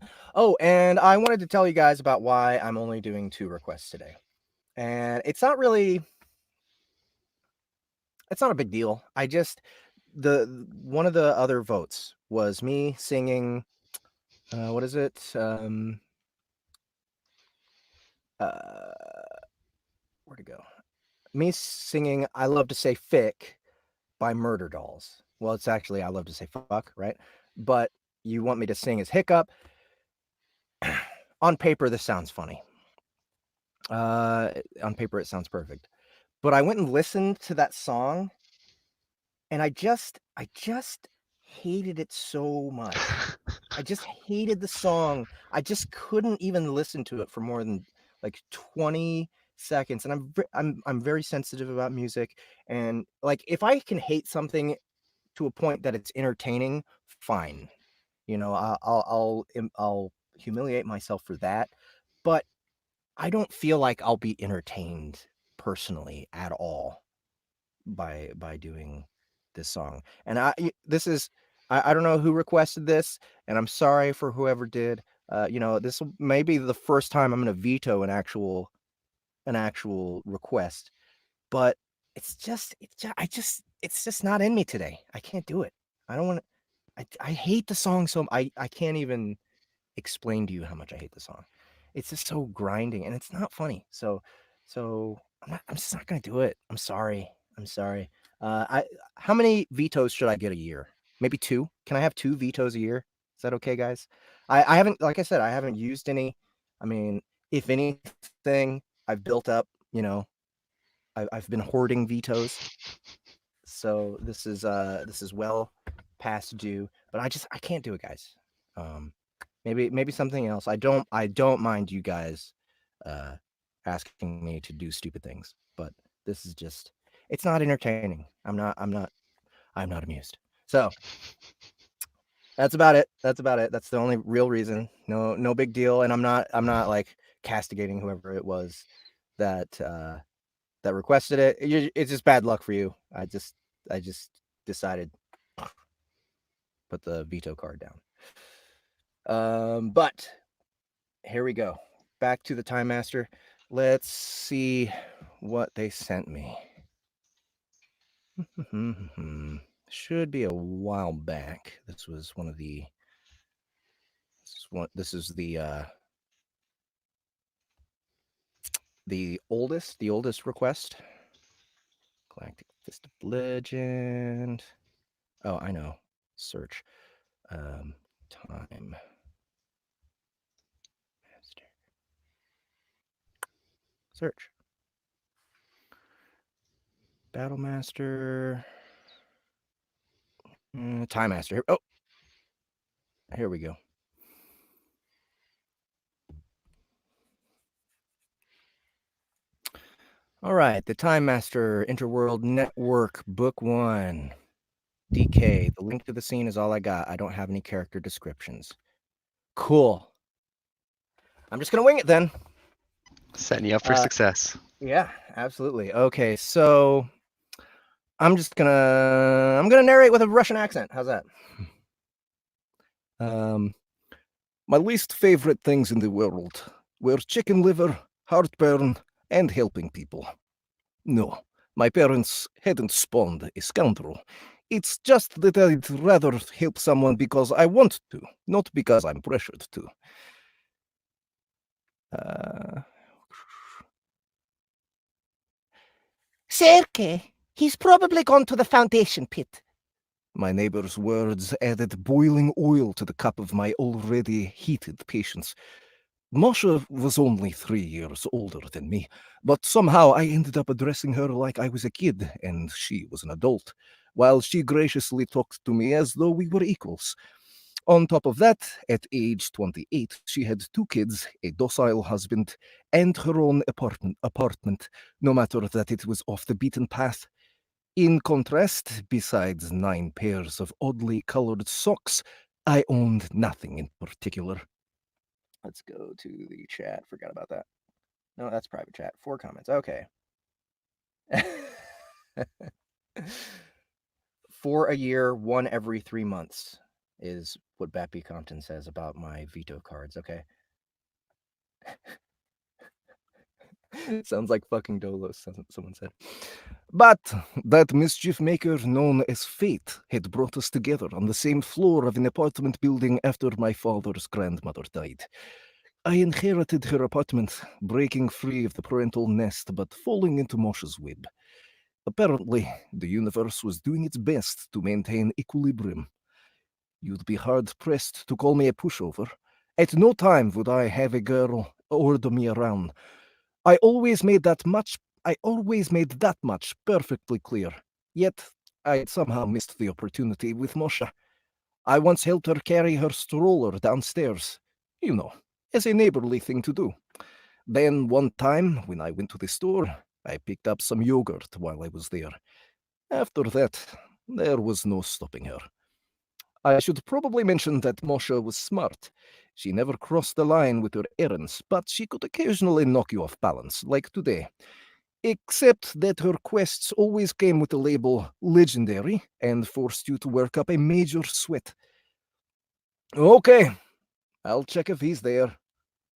I wanted to tell you guys about why I'm only doing 2 requests today. And it's not a big deal. I just one of the other votes was me singing what is it? Where'd it go? Me singing I Love to Say Fick by Murder Dolls. Well, it's actually I Love to Say Fuck, right? But you want me to sing as Hiccup. On paper, this sounds funny. On paper, it sounds perfect. But I went and listened to that song, and I just hated it so much. I just hated the song. I just couldn't even listen to it for more than like 20 seconds. And I'm very sensitive about music, and like if I can hate something to a point that it's entertaining, fine. You know, I'll humiliate myself for that, but I don't feel like I'll be entertained personally at all by doing this song. And this is I don't know who requested this, and I'm sorry for whoever did. You know, this may be the first time I'm going to veto an actual request, but it's just not in me today. I can't do it. I don't want to. I hate the song so I can't even explain to you how much I hate the song. It's just so grinding and it's not funny. So I'm just not gonna do it. I'm sorry. I'm sorry. I How many vetoes should I get a year? Maybe 2? Can I have 2 vetoes a year? Is that okay, guys? I haven't, like I said, I haven't used any. I mean, if anything, I've built up, you know, I've been hoarding vetoes. So this is well past due, but I can't do it, guys. Maybe something else. I don't mind you guys uh asking me to do stupid things, but this is just it's not entertaining. I'm not amused. So that's about it. That's about it. That's the only real reason. No big deal. And I'm not like castigating whoever it was that that requested it. It's just bad luck for you. I just decided put the veto card down. But here we go. Back to the Time Master. Let's see what they sent me. Should be a while back. This was one of the. This is the oldest request. Galactic Fist of Legend. Oh, I know. Search. Time Master. Search. Battle Master. Time Master. Oh, here we go. All right, the Time Master Interworld Network, Book 1. DK. The link to the scene is all I got. I don't have any character descriptions. Cool. I'm just gonna wing it then. Setting you up for success. Yeah, absolutely. Okay, so I'm gonna narrate with a Russian accent. How's that? My least favorite things in the world were chicken liver, heartburn, and helping people. No, my parents hadn't spawned a scoundrel. It's just that I'd rather help someone because I want to, not because I'm pressured to. Sergei, he's probably gone to the Foundation pit. My neighbor's words added boiling oil to the cup of my already heated patience. Masha was only 3 years older than me, but somehow I ended up addressing her like I was a kid and she was an adult, while she graciously talked to me as though we were equals. On top of that, at age 28, she had 2 kids, a docile husband, and her own apartment, no matter that it was off the beaten path. In contrast, besides 9 pairs of oddly colored socks, I owned nothing in particular. Let's go to the chat. Forgot about that. No, that's private chat. 4 comments. Okay. For a year, 1 every 3 months is what Bappy Compton says about my veto cards. Okay. Sounds like fucking Dolos, someone said. But that mischief maker known as Fate had brought us together on the same floor of an apartment building after my father's grandmother died. I inherited her apartment, breaking free of the parental nest, but falling into Moshe's web. Apparently, the universe was doing its best to maintain equilibrium. You'd be hard-pressed to call me a pushover. At no time would I have a girl order me around. I always made that much perfectly clear. Yet, I'd somehow missed the opportunity with Moshe. I once helped her carry her stroller downstairs, as a neighborly thing to do. Then one time, when I went to the store, I picked up some yogurt while I was there. After that, there was no stopping her. I should probably mention that Moshe was smart. She never crossed the line with her errands, but she could occasionally knock you off balance, like today. Except that her quests always came with the label legendary and forced you to work up a major sweat. Okay, I'll check if he's there,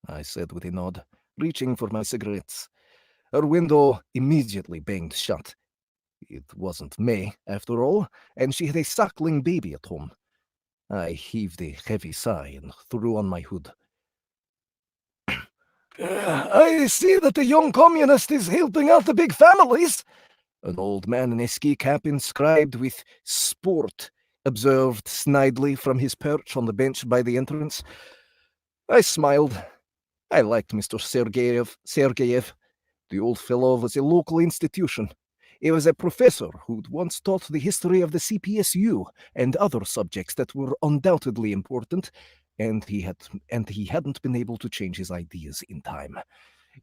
I said with a nod, reaching for my cigarettes. Her window immediately banged shut. It wasn't May, after all, and she had a suckling baby at home. I heaved a heavy sigh and threw on my hood. I see that the young communist is helping out the big families, an old man in a ski cap inscribed with sport observed snidely from his perch on the bench by the entrance. I smiled. I liked Mr. Sergeyev. The old fellow was a local institution. He was a professor who'd once taught the history of the CPSU and other subjects that were undoubtedly important, and he hadn't been able to change his ideas in time.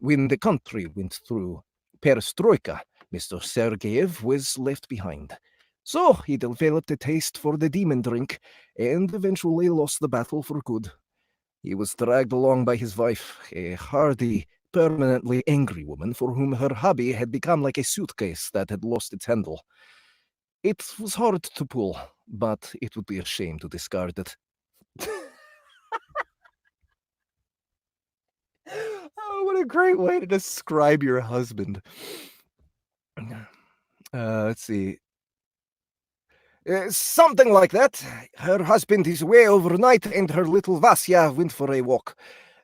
When the country went through perestroika, Mr. Sergeyev was left behind. So he developed a taste for the demon drink and eventually lost the battle for good. He was dragged along by his wife, a hardy, permanently angry woman for whom her hobby had become like a suitcase that had lost its handle. It was hard to pull, but it would be a shame to discard it. Oh, what a great way to describe your husband. Let's see. Something like that. Her husband is away overnight, and her little Vasya went for a walk.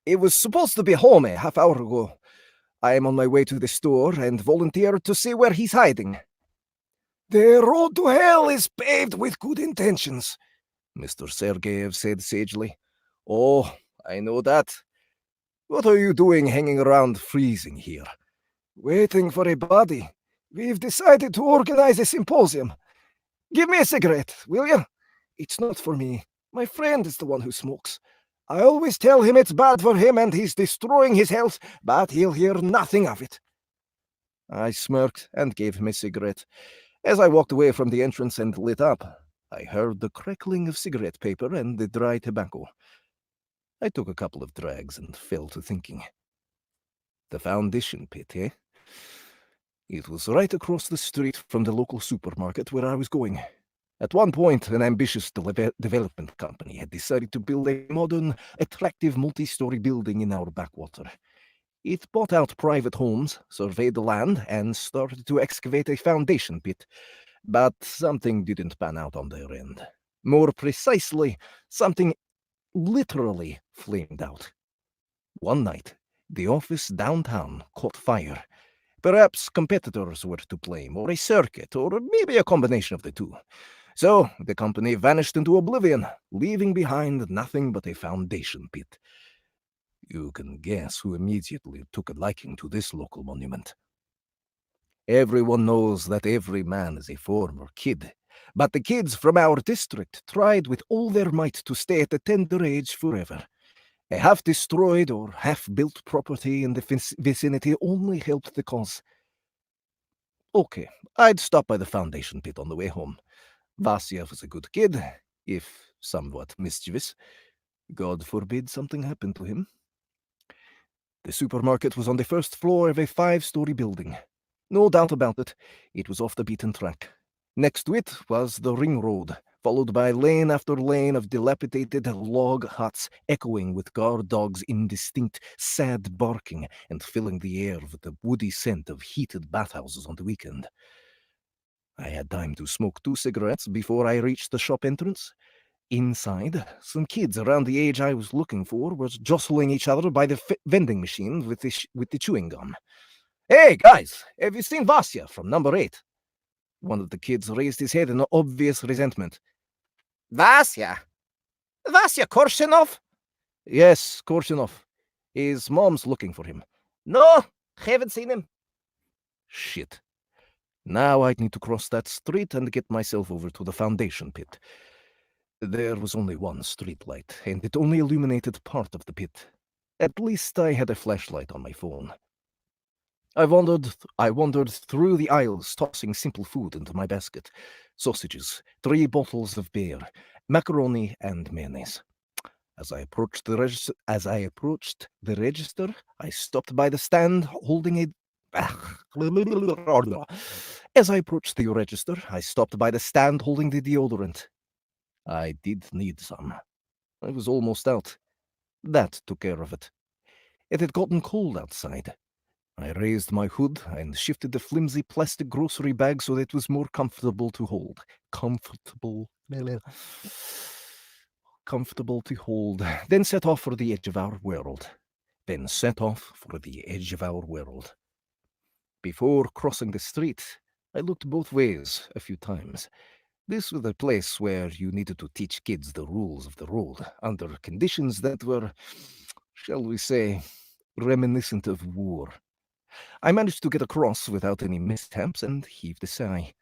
It was supposed to be home a half hour ago. I am on my way to the store and volunteered to see where he's hiding. The road to hell is paved with good intentions, Mr. Sergeyev said sagely. Oh, I know that. What are you doing hanging around freezing here? Waiting for a body. We've decided to organize a symposium. Give me a cigarette, will you? It's not for me. My friend is the one who smokes. I always tell him it's bad for him and he's destroying his health, but he'll hear nothing of it. I smirked and gave him a cigarette. As I walked away from the entrance and lit up, I heard the crackling of cigarette paper and the dry tobacco. I took a couple of drags and fell to thinking. The foundation pit, eh? It was right across the street from the local supermarket where I was going. At one point, an ambitious development company had decided to build a modern, attractive multi-story building in our backwater. It bought out private homes, surveyed the land, and started to excavate a foundation pit. But something didn't pan out on their end. More precisely, something literally flamed out. One night, the office downtown caught fire. Perhaps competitors were to blame, or a circuit, or maybe a combination of the two. So the company vanished into oblivion, leaving behind nothing but a foundation pit. You can guess who immediately took a liking to this local monument. Everyone knows that every man is a former kid, but the kids from our district tried with all their might to stay at the tender age forever. A half-destroyed or half-built property in the vicinity only helped the cause. Okay, I'd stop by the foundation pit on the way home. Vasya was a good kid, if somewhat mischievous. God forbid something happened to him. The supermarket was on the first floor of a 5-story building. No doubt about it, it was off the beaten track. Next to it was the ring road, followed by lane after lane of dilapidated log huts echoing with guard dogs' indistinct, sad barking and filling the air with the woody scent of heated bathhouses on the weekend. I had time to smoke 2 cigarettes before I reached the shop entrance. Inside, some kids around the age I was looking for were jostling each other by the vending machine with the chewing gum. Hey, guys, have you seen Vasya from number 8? One of the kids raised his head in obvious resentment. Vasya? Vasya Korshinov? Yes, Korshinov. His mom's looking for him. No, haven't seen him. Shit. Now I'd need to cross that street and get myself over to the Foundation pit. There was only one street light, and it only illuminated part of the pit. At least I had a flashlight on my phone. I wandered through the aisles, tossing simple food into my basket. Sausages, 3 bottles of beer, macaroni, and mayonnaise. As I approached the register, I stopped by the stand holding a As I approached the register, I stopped by the stand holding the deodorant. I did need some. I was almost out. That took care of it. It had gotten cold outside. I raised my hood and shifted the flimsy plastic grocery bag so that it was more comfortable to hold. Comfortable to hold. Then set off for the edge of our world. Before crossing the street, I looked both ways a few times. This was a place where you needed to teach kids the rules of the road under conditions that were, shall we say, reminiscent of war. I managed to get across without any mishaps and heaved a sigh.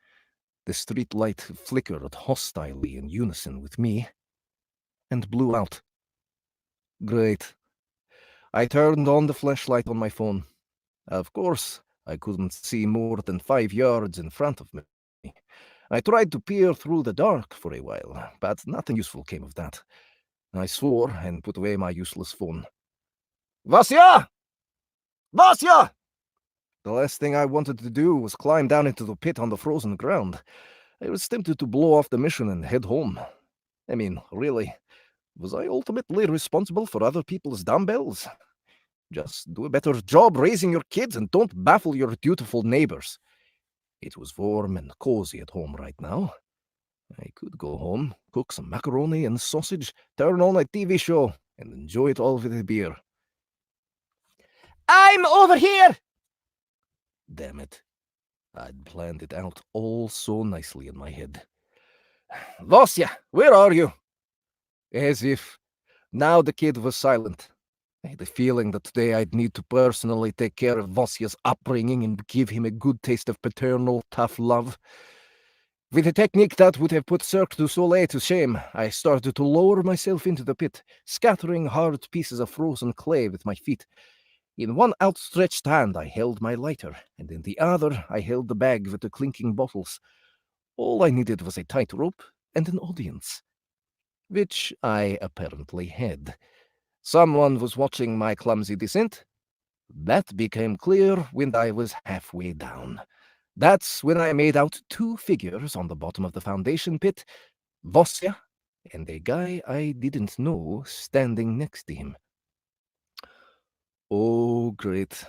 The street light flickered hostilely in unison with me and blew out. Great. I turned on the flashlight on my phone. Of course, I couldn't see more than 5 yards in front of me. I tried to peer through the dark for a while, but nothing useful came of that. I swore and put away my useless phone. Vasya! Vasya! The last thing I wanted to do was climb down into the pit on the frozen ground. I was tempted to blow off the mission and head home. I mean, really, was I ultimately responsible for other people's dumbbells? Just do a better job raising your kids and don't baffle your dutiful neighbors. It was warm and cozy at home right now. I could go home, cook some macaroni and sausage, turn on a TV show, and enjoy it all with a beer. I'm over here! Damn it. I'd planned it out all so nicely in my head. Vasya, where are you? As if. Now the kid was silent. I had a feeling that today I'd need to personally take care of Vasya's upbringing and give him a good taste of paternal tough love. With a technique that would have put Cirque du Soleil to shame, I started to lower myself into the pit, scattering hard pieces of frozen clay with my feet. In one outstretched hand I held my lighter, and in the other I held the bag with the clinking bottles. All I needed was a tight rope and an audience, which I apparently had. Someone was watching my clumsy descent. That became clear when I was halfway down. That's when I made out 2 figures on the bottom of the foundation pit, Vasya and a guy I didn't know standing next to him. Oh, great.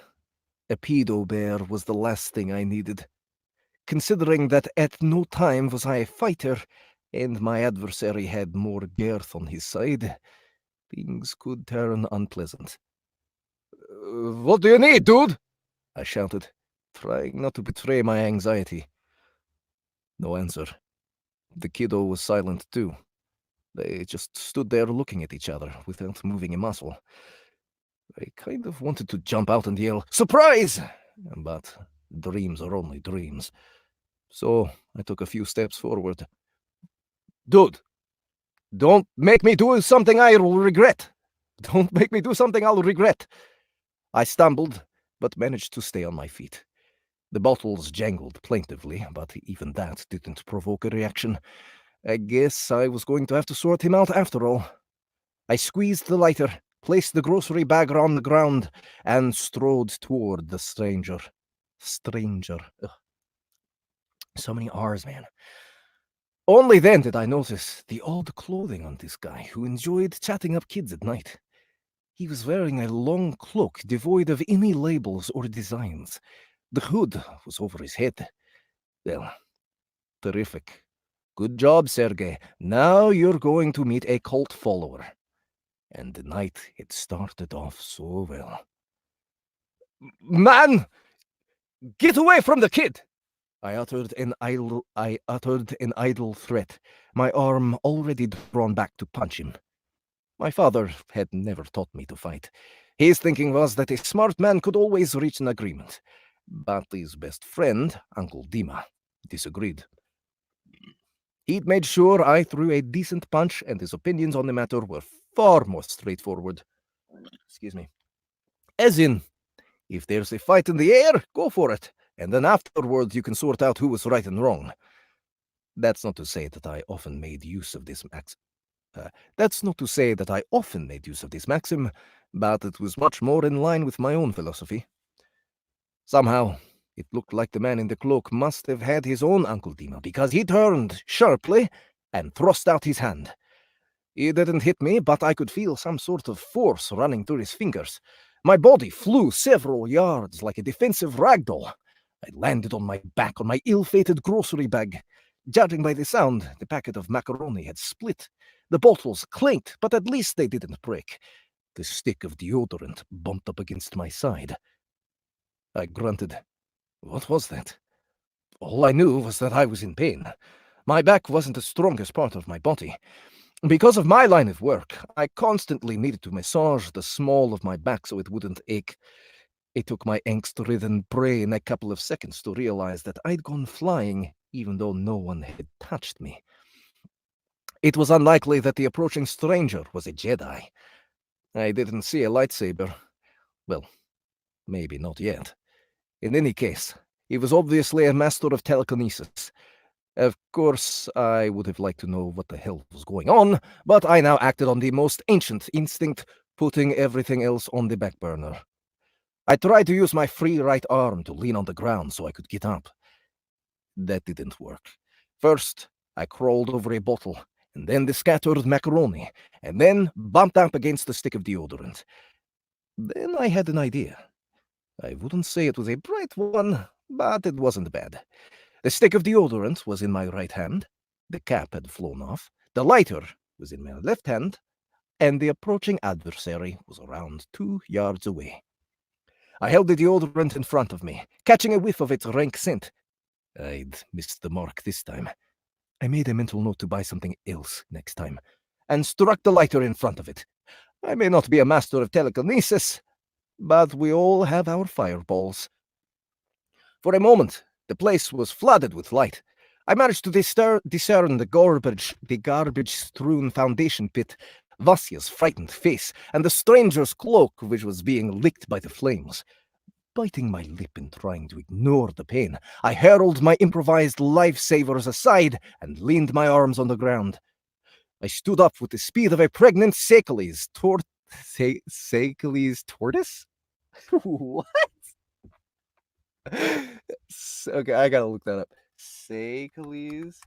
A pedo bear was the last thing I needed. Considering that at no time was I a fighter, and my adversary had more girth on his side, things could turn unpleasant. What do you need, dude? I shouted, trying not to betray my anxiety. No answer. The kiddo was silent too. They just stood there looking at each other without moving a muscle. I kind of wanted to jump out and yell, "Surprise!" But dreams are only dreams. So I took a few steps forward. Dude, don't make me do something I will regret. Don't make me do something I'll regret. I stumbled, but managed to stay on my feet. The bottles jangled plaintively, but even that didn't provoke a reaction. I guess I was going to have to sort him out after all. I squeezed the lighter, placed the grocery bag on the ground, and strode toward the stranger. Ugh. So many R's, man. Only then did I notice the odd clothing on this guy who enjoyed chatting up kids at night. He was wearing a long cloak devoid of any labels or designs. The hood was over his head. Well, terrific. Good job, Sergei. Now you're going to meet a cult follower. And the night had started off so well. Man! Get away from the kid! I uttered an idle threat, my arm already drawn back to punch him. My father had never taught me to fight. His thinking was that a smart man could always reach an agreement. But his best friend, Uncle Dima, disagreed. He'd made sure I threw a decent punch, and his opinions on the matter were far more straightforward. Excuse me. As in, if there's a fight in the air, go for it, and then afterwards you can sort out who was right and wrong. That's not to say that I often made use of this maxim. But it was much more in line with my own philosophy. Somehow, it looked like the man in the cloak must have had his own Uncle Dima, because he turned sharply and thrust out his hand. He didn't hit me, but I could feel some sort of force running through his fingers. My body flew several yards like a defensive ragdoll. I landed on my back on my ill-fated grocery bag. Judging by the sound, the packet of macaroni had split. The bottles clinked, but at least they didn't break. The stick of deodorant bumped up against my side. I grunted. What was that? All I knew was that I was in pain. My back wasn't the strongest part of my body. Because of my line of work, I constantly needed to massage the small of my back so it wouldn't ache. It took my angst-ridden brain a couple of seconds to realize that I'd gone flying, even though no one had touched me. It was unlikely that the approaching stranger was a Jedi. I didn't see a lightsaber. Well, maybe not yet. In any case, he was obviously a master of telekinesis. Of course, I would have liked to know what the hell was going on, but I now acted on the most ancient instinct, putting everything else on the back burner. I tried to use my free right arm to lean on the ground so I could get up. That didn't work. First, I crawled over a bottle, and then the scattered macaroni, and then bumped up against the stick of deodorant. Then I had an idea. I wouldn't say it was a bright one, but it wasn't bad. The stick of deodorant was in my right hand, the cap had flown off, the lighter was in my left hand, and the approaching adversary was around 2 yards away. I held the deodorant in front of me, catching a whiff of its rank scent. I'd missed the mark this time. I made a mental note to buy something else next time, and struck the lighter in front of it. I may not be a master of telekinesis, but we all have our fireballs. For a moment, the place was flooded with light. I managed to discern the garbage-strewn foundation pit, Vasya's frightened face, and the stranger's cloak, which was being licked by the flames. Biting my lip and trying to ignore the pain, I hurled my improvised lifesavers aside and leaned my arms on the ground. I stood up with the speed of a pregnant Secalese tortoise? What? Okay, I gotta look that up. Secalese.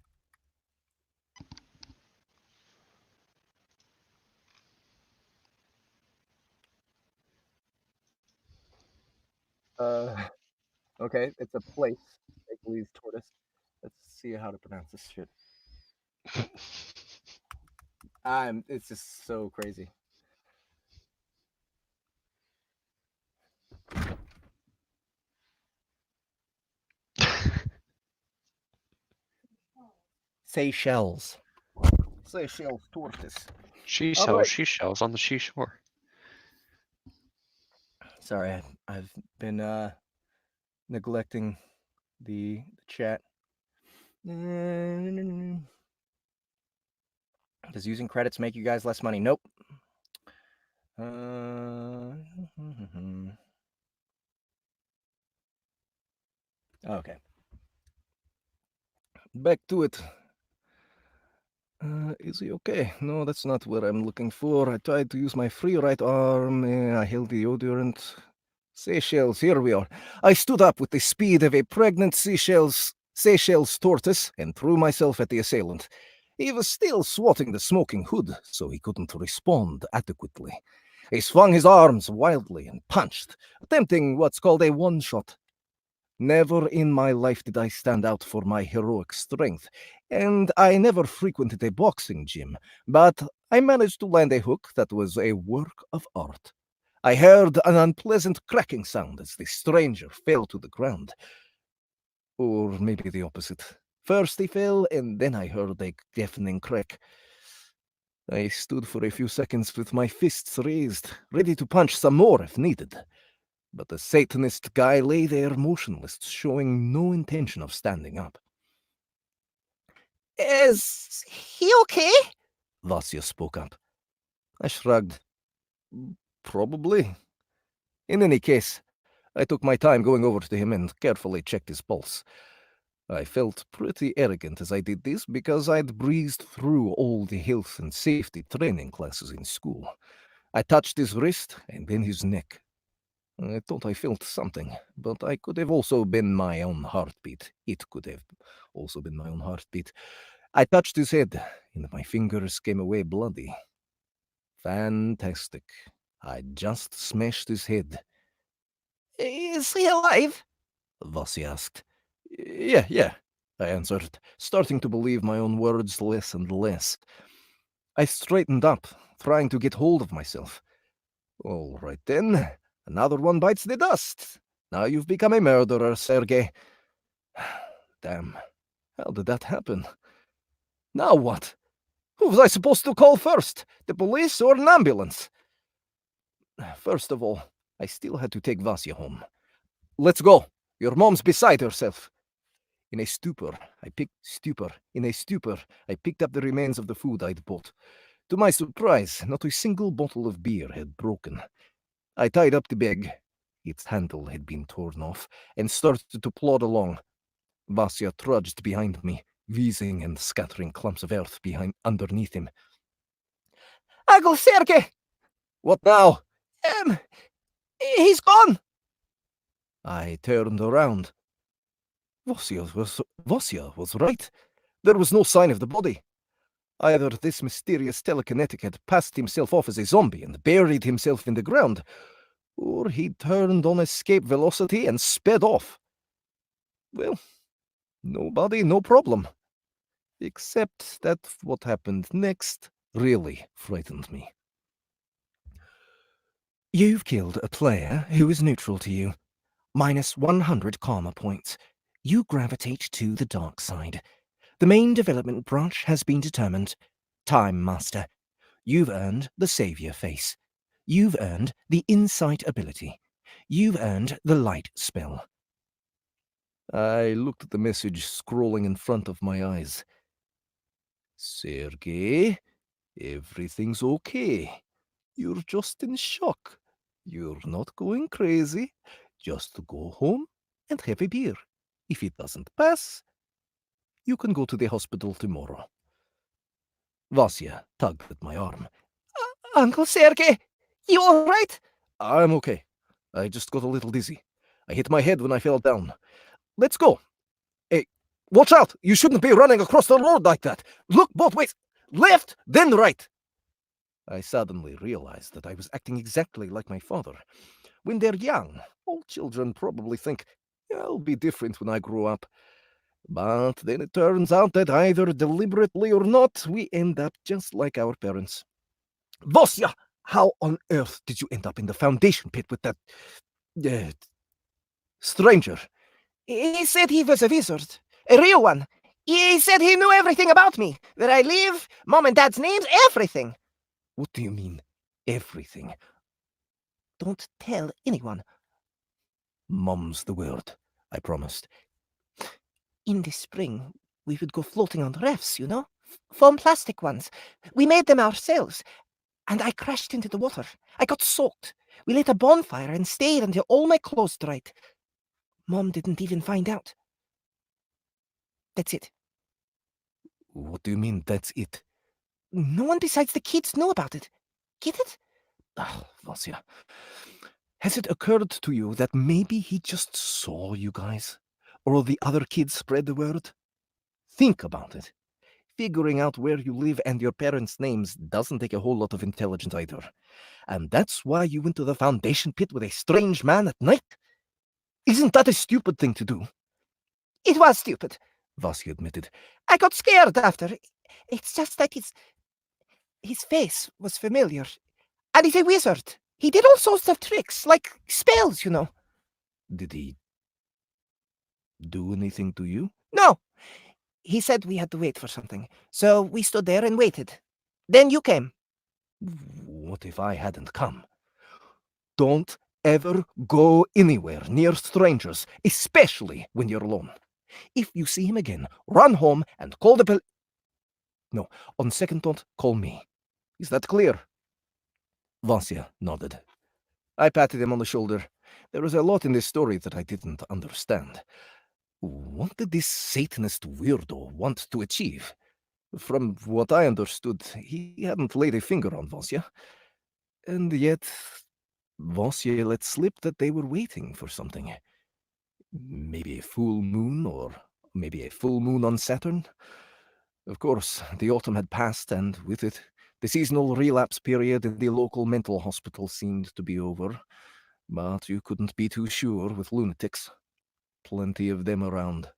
Okay, it's a place. Secalese tortoise. Let's see how to pronounce this shit. It's just so crazy. Seychelles. Seychelles tortoise. Seashells on the seashore. Sorry, I've been neglecting the chat. Does using credits make you guys less money? Nope. Okay. Back to it. Is he okay? No, that's not what I'm looking for. I tried to use my free right arm. I held the deodorant. Seychelles, here we are. I stood up with the speed of a pregnant Seychelles tortoise and threw myself at the assailant. He was still swatting the smoking hood, so he couldn't respond adequately. He swung his arms wildly and punched, attempting what's called a one-shot. Never in my life did I stand out for my heroic strength, and I never frequented a boxing gym, but I managed to land a hook that was a work of art. I heard an unpleasant cracking sound as the stranger fell to the ground. Or maybe the opposite. First he fell, and then I heard a deafening crack. I stood for a few seconds with my fists raised, ready to punch some more if needed. But the Satanist guy lay there motionless, showing no intention of standing up. Is he okay? Vasya spoke up. I shrugged. Probably. In any case, I took my time going over to him and carefully checked his pulse. I felt pretty arrogant as I did this because I'd breezed through all the health and safety training classes in school. I touched his wrist and then his neck. I thought I felt something, but I could have also been my own heartbeat. It could have also been my own heartbeat. I touched his head, and my fingers came away bloody. Fantastic. I just smashed his head. Is he alive? Vossi asked. Yeah, I answered, starting to believe my own words less and less. I straightened up, trying to get hold of myself. All right then, another one bites the dust. Now you've become a murderer, Sergei. Damn, how did that happen? Now what? Who was I supposed to call first? The police or an ambulance? First of all, I still had to take Vasya home. Let's go. Your mom's beside herself. In a stupor, I picked up the remains of the food I'd bought. To my surprise, not a single bottle of beer had broken. I tied up the bag. Its handle had been torn off, and started to plod along. Vasya trudged behind me, wheezing and scattering clumps of earth underneath him. Uncle Sergei! What now? He's gone! I turned around. Vasya was right. There was no sign of the body. Either this mysterious telekinetic had passed himself off as a zombie and buried himself in the ground, or he turned on escape velocity and sped off. Well, no body, no problem. Except that what happened next really frightened me. You've killed a player who is neutral to you. Minus 100 karma points. You gravitate to the dark side. The main development branch has been determined. Time Master. You've earned the Savior face. You've earned the Insight ability. You've earned the Light spell. I looked at the message scrolling in front of my eyes. Sergei, everything's okay. You're just in shock. You're not going crazy. Just go home and have a beer. If it doesn't pass, you can go to the hospital tomorrow. Vasya tugged at my arm. Uncle Sergei, you all right? I'm okay. I just got a little dizzy. I hit my head when I fell down. Let's go. Hey, watch out! You shouldn't be running across the road like that. Look both ways. Left, then right. I suddenly realized that I was acting exactly like my father. When they're young, all children probably think, I'll be different when I grow up. But then it turns out that either deliberately or not, we end up just like our parents. Vasya, how on earth did you end up in the foundation pit with that stranger? He said he was a wizard. A real one. He said he knew everything about me. Where I live, Mom and Dad's names, everything. What do you mean, everything? Don't tell anyone. Mum's the word, I promised. In the spring, we would go floating on rafts, you know? Foam plastic ones. We made them ourselves. And I crashed into the water. I got soaked. We lit a bonfire and stayed until all my clothes dried. Mom didn't even find out. That's it. What do you mean, that's it? No one besides the kids knew about it. Get it? Oh, Vasya. Has it occurred to you that maybe he just saw you guys? Or the other kids spread the word? Think about it. Figuring out where you live and your parents' names doesn't take a whole lot of intelligence either. And that's why you went to the foundation pit with a strange man at night? Isn't that a stupid thing to do? It was stupid, Vasya admitted. I got scared after. It's just that his face was familiar. And he's a wizard. He did all sorts of tricks, like spells, you know. Did he do anything to you? No. He said we had to wait for something. So we stood there and waited. Then you came. What if I hadn't come? Don't ever go anywhere near strangers, especially when you're alone. If you see him again, run home and call the No, on second thought, call me. Is that clear? Vasya nodded. I patted him on the shoulder. There was a lot in this story that I didn't understand. What did this Satanist weirdo want to achieve? From what I understood, he hadn't laid a finger on Vasya. And yet, Vasya let slip that they were waiting for something. Maybe a full moon, or maybe a full moon on Saturn? Of course, the autumn had passed, and with it, the seasonal relapse period in the local mental hospital seemed to be over. But you couldn't be too sure with lunatics. Plenty of them around.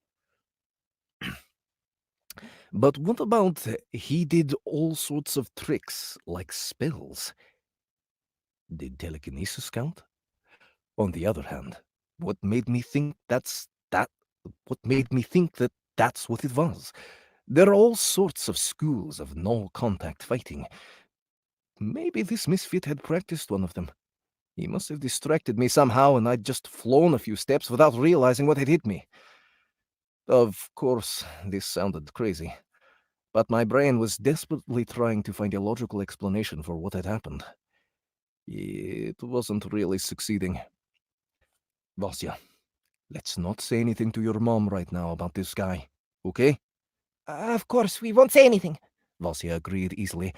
But what about he did all sorts of tricks, like spells? Did telekinesis count? On the other hand, what made me think that that's what it was? There are all sorts of schools of no-contact fighting. Maybe this misfit had practiced one of them. He must have distracted me somehow, and I'd just flown a few steps without realizing what had hit me. Of course, this sounded crazy, but my brain was desperately trying to find a logical explanation for what had happened. It wasn't really succeeding. Vasya, let's not say anything to your mom right now about this guy, okay? Of course, we won't say anything. Vasya agreed easily.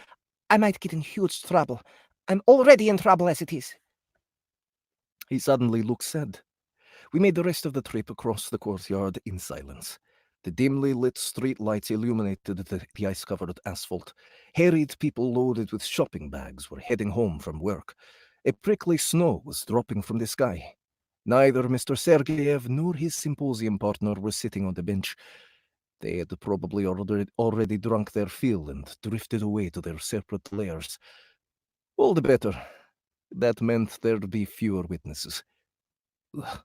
I might get in huge trouble. I'm already in trouble as it is. He suddenly looked sad. We made the rest of the trip across the courtyard in silence. The dimly lit street lights illuminated the ice-covered asphalt. Harried people loaded with shopping bags were heading home from work. A prickly snow was dropping from the sky. Neither Mr. Sergeyev nor his symposium partner were sitting on the bench. They had probably already drunk their fill and drifted away to their separate lairs. All the better. That meant there'd be fewer witnesses. Ugh.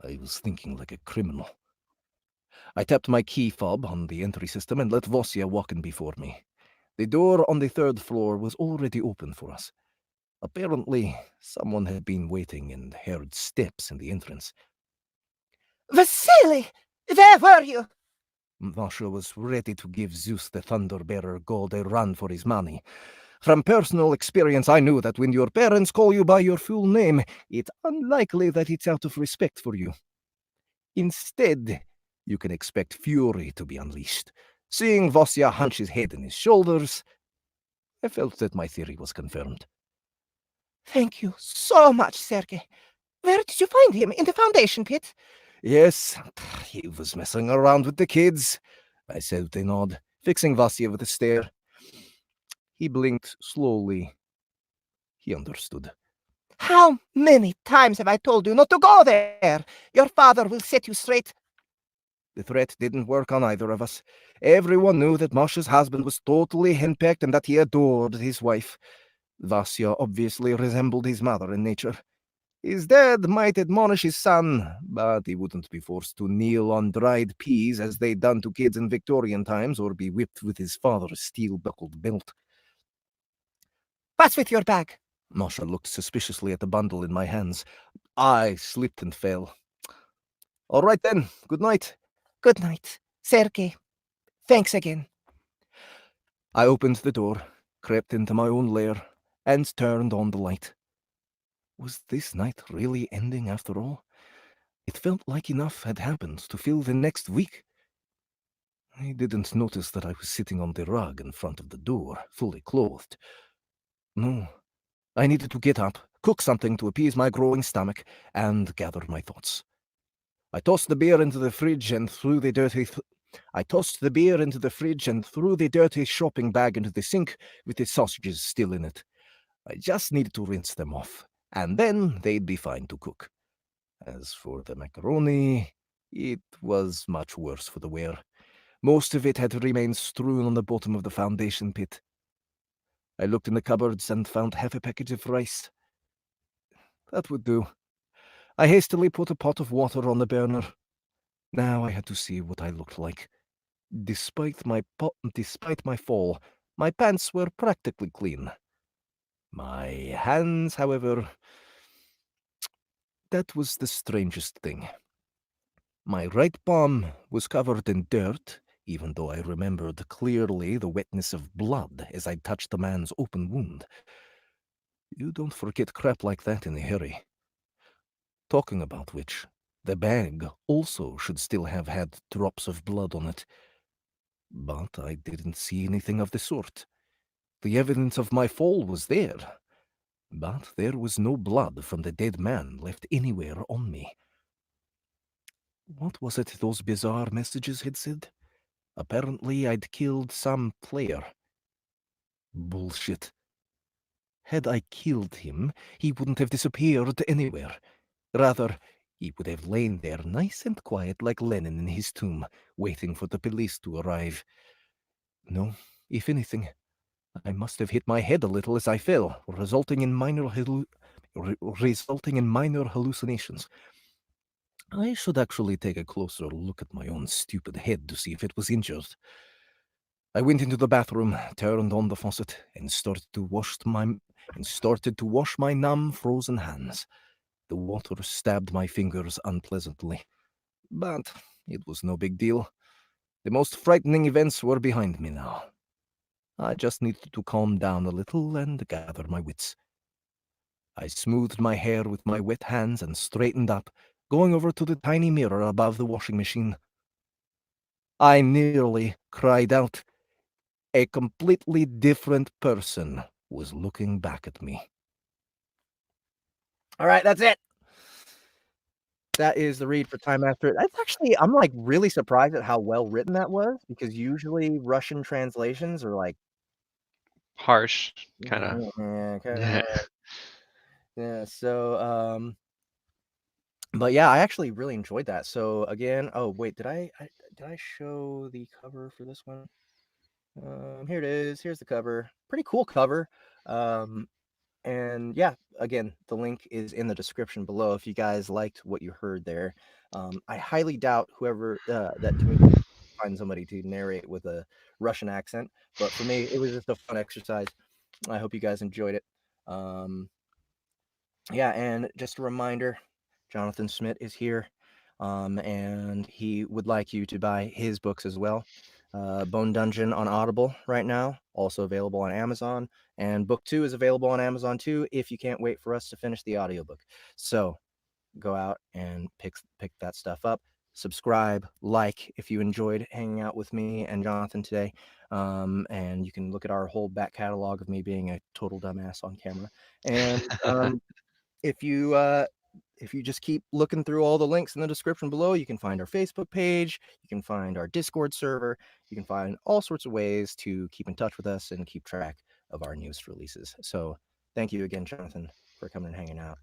I was thinking like a criminal. I tapped my key fob on the entry system and let Vasya walk in before me. The door on the third floor was already open for us. Apparently, someone had been waiting and heard steps in the entrance. Vasily! Where were you? Vasya was ready to give Zeus the Thunderbearer God a run for his money. From personal experience, I knew that when your parents call you by your full name, it's unlikely that it's out of respect for you. Instead, you can expect fury to be unleashed. Seeing Vasya hunch his head in his shoulders, I felt that my theory was confirmed. Thank you so much, Sergei. Where did you find him? In the foundation pit? Yes, he was messing around with the kids, I said with a nod, fixing Vasya with a stare. He blinked slowly. He understood. How many times have I told you not to go there? Your father will set you straight. The threat didn't work on either of us. Everyone knew that Masha's husband was totally henpecked and that he adored his wife. Vasya obviously resembled his mother in nature. His dad might admonish his son, but he wouldn't be forced to kneel on dried peas as they'd done to kids in Victorian times or be whipped with his father's steel-buckled belt. What's with your bag? Masha looked suspiciously at the bundle in my hands. I slipped and fell. All right then, good night. Good night, Sergei. Thanks again. I opened the door, crept into my own lair, and turned on the light. Was this night really ending after all? It felt like enough had happened to fill the next week. I didn't notice that I was sitting on the rug in front of the door, fully clothed. No, I needed to get up, cook something to appease my growing stomach, and gather my thoughts. I tossed the beer into the fridge and threw the dirty shopping bag into the sink with the sausages still in it. I just needed to rinse them off, and then they'd be fine to cook. As for the macaroni, it was much worse for the wear. Most of it had remained strewn on the bottom of the foundation pit. I looked in the cupboards and found half a package of rice. That would do. I hastily put a pot of water on the burner. Now I had to see what I looked like. Despite my fall, my pants were practically clean. My hands, however, That was the strangest thing. My right palm was covered in dirt, even though I remembered clearly the wetness of blood as I touched the man's open wound. You don't forget crap like that in a hurry. Talking about which, the bag also should still have had drops of blood on it. But I didn't see anything of the sort. The evidence of my fall was there, but there was no blood from the dead man left anywhere on me. What was it those bizarre messages had said? Apparently I'd killed some player. Bullshit. Had I killed him, he wouldn't have disappeared anywhere. Rather, he would have lain there nice and quiet like Lenin in his tomb, waiting for the police to arrive. No, if anything, I must have hit my head a little as I fell, resulting in minor hallucinations. I should actually take a closer look at my own stupid head to see if it was injured. I went into the bathroom, turned on the faucet, and started to wash my numb, frozen hands. The water stabbed my fingers unpleasantly, but it was no big deal. The most frightening events were behind me now. I just needed to calm down a little and gather my wits. I smoothed my hair with my wet hands and straightened up, going over to the tiny mirror above the washing machine. I nearly cried out. A completely different person was looking back at me. All right, that's it. That is the read for Time After. That's actually, I'm like really surprised at how well written that was, because usually Russian translations are like Harsh, kind of. yeah. So, but yeah, I actually really enjoyed that. So again, oh wait, did I show the cover for this one? Here it is. Here's the cover. Pretty cool cover. And yeah, again, the link is in the description below if you guys liked what you heard there. I highly doubt whoever that Dmitry find somebody to narrate with a Russian accent, but for me, it was just a fun exercise. I hope you guys enjoyed it. Yeah, and just a reminder, Jonathan Smidt is here, and he would like you to buy his books as well. Bone Dungeon on Audible right now, also available on Amazon, and book 2 is available on Amazon too if you can't wait for us to finish the audiobook. So go out and pick that stuff up. Subscribe, like if you enjoyed hanging out with me and Jonathan today, and you can look at our whole back catalog of me being a total dumbass on camera. And if you just keep looking through all the links in the description below, you can find our Facebook page, you can find our Discord server, you can find all sorts of ways to keep in touch with us and keep track of our newest releases. So thank you again, Jonathan, for coming and hanging out.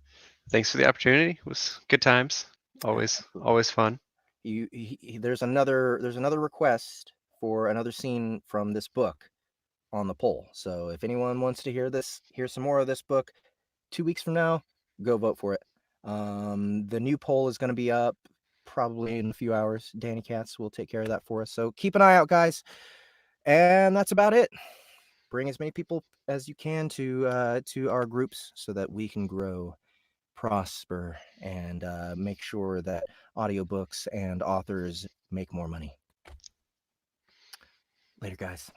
Thanks for the opportunity. It was good times. Always fun. There's another request for another scene from this book on the poll. So if anyone wants to hear some more of this book 2 weeks from now, go vote for it. The new poll is going to be up probably in a few hours. Danny Katz will take care of that for us. So keep an eye out, guys. And that's about it. Bring as many people as you can to our groups so that we can grow, prosper, and make sure that audiobooks and authors make more money. Later, guys.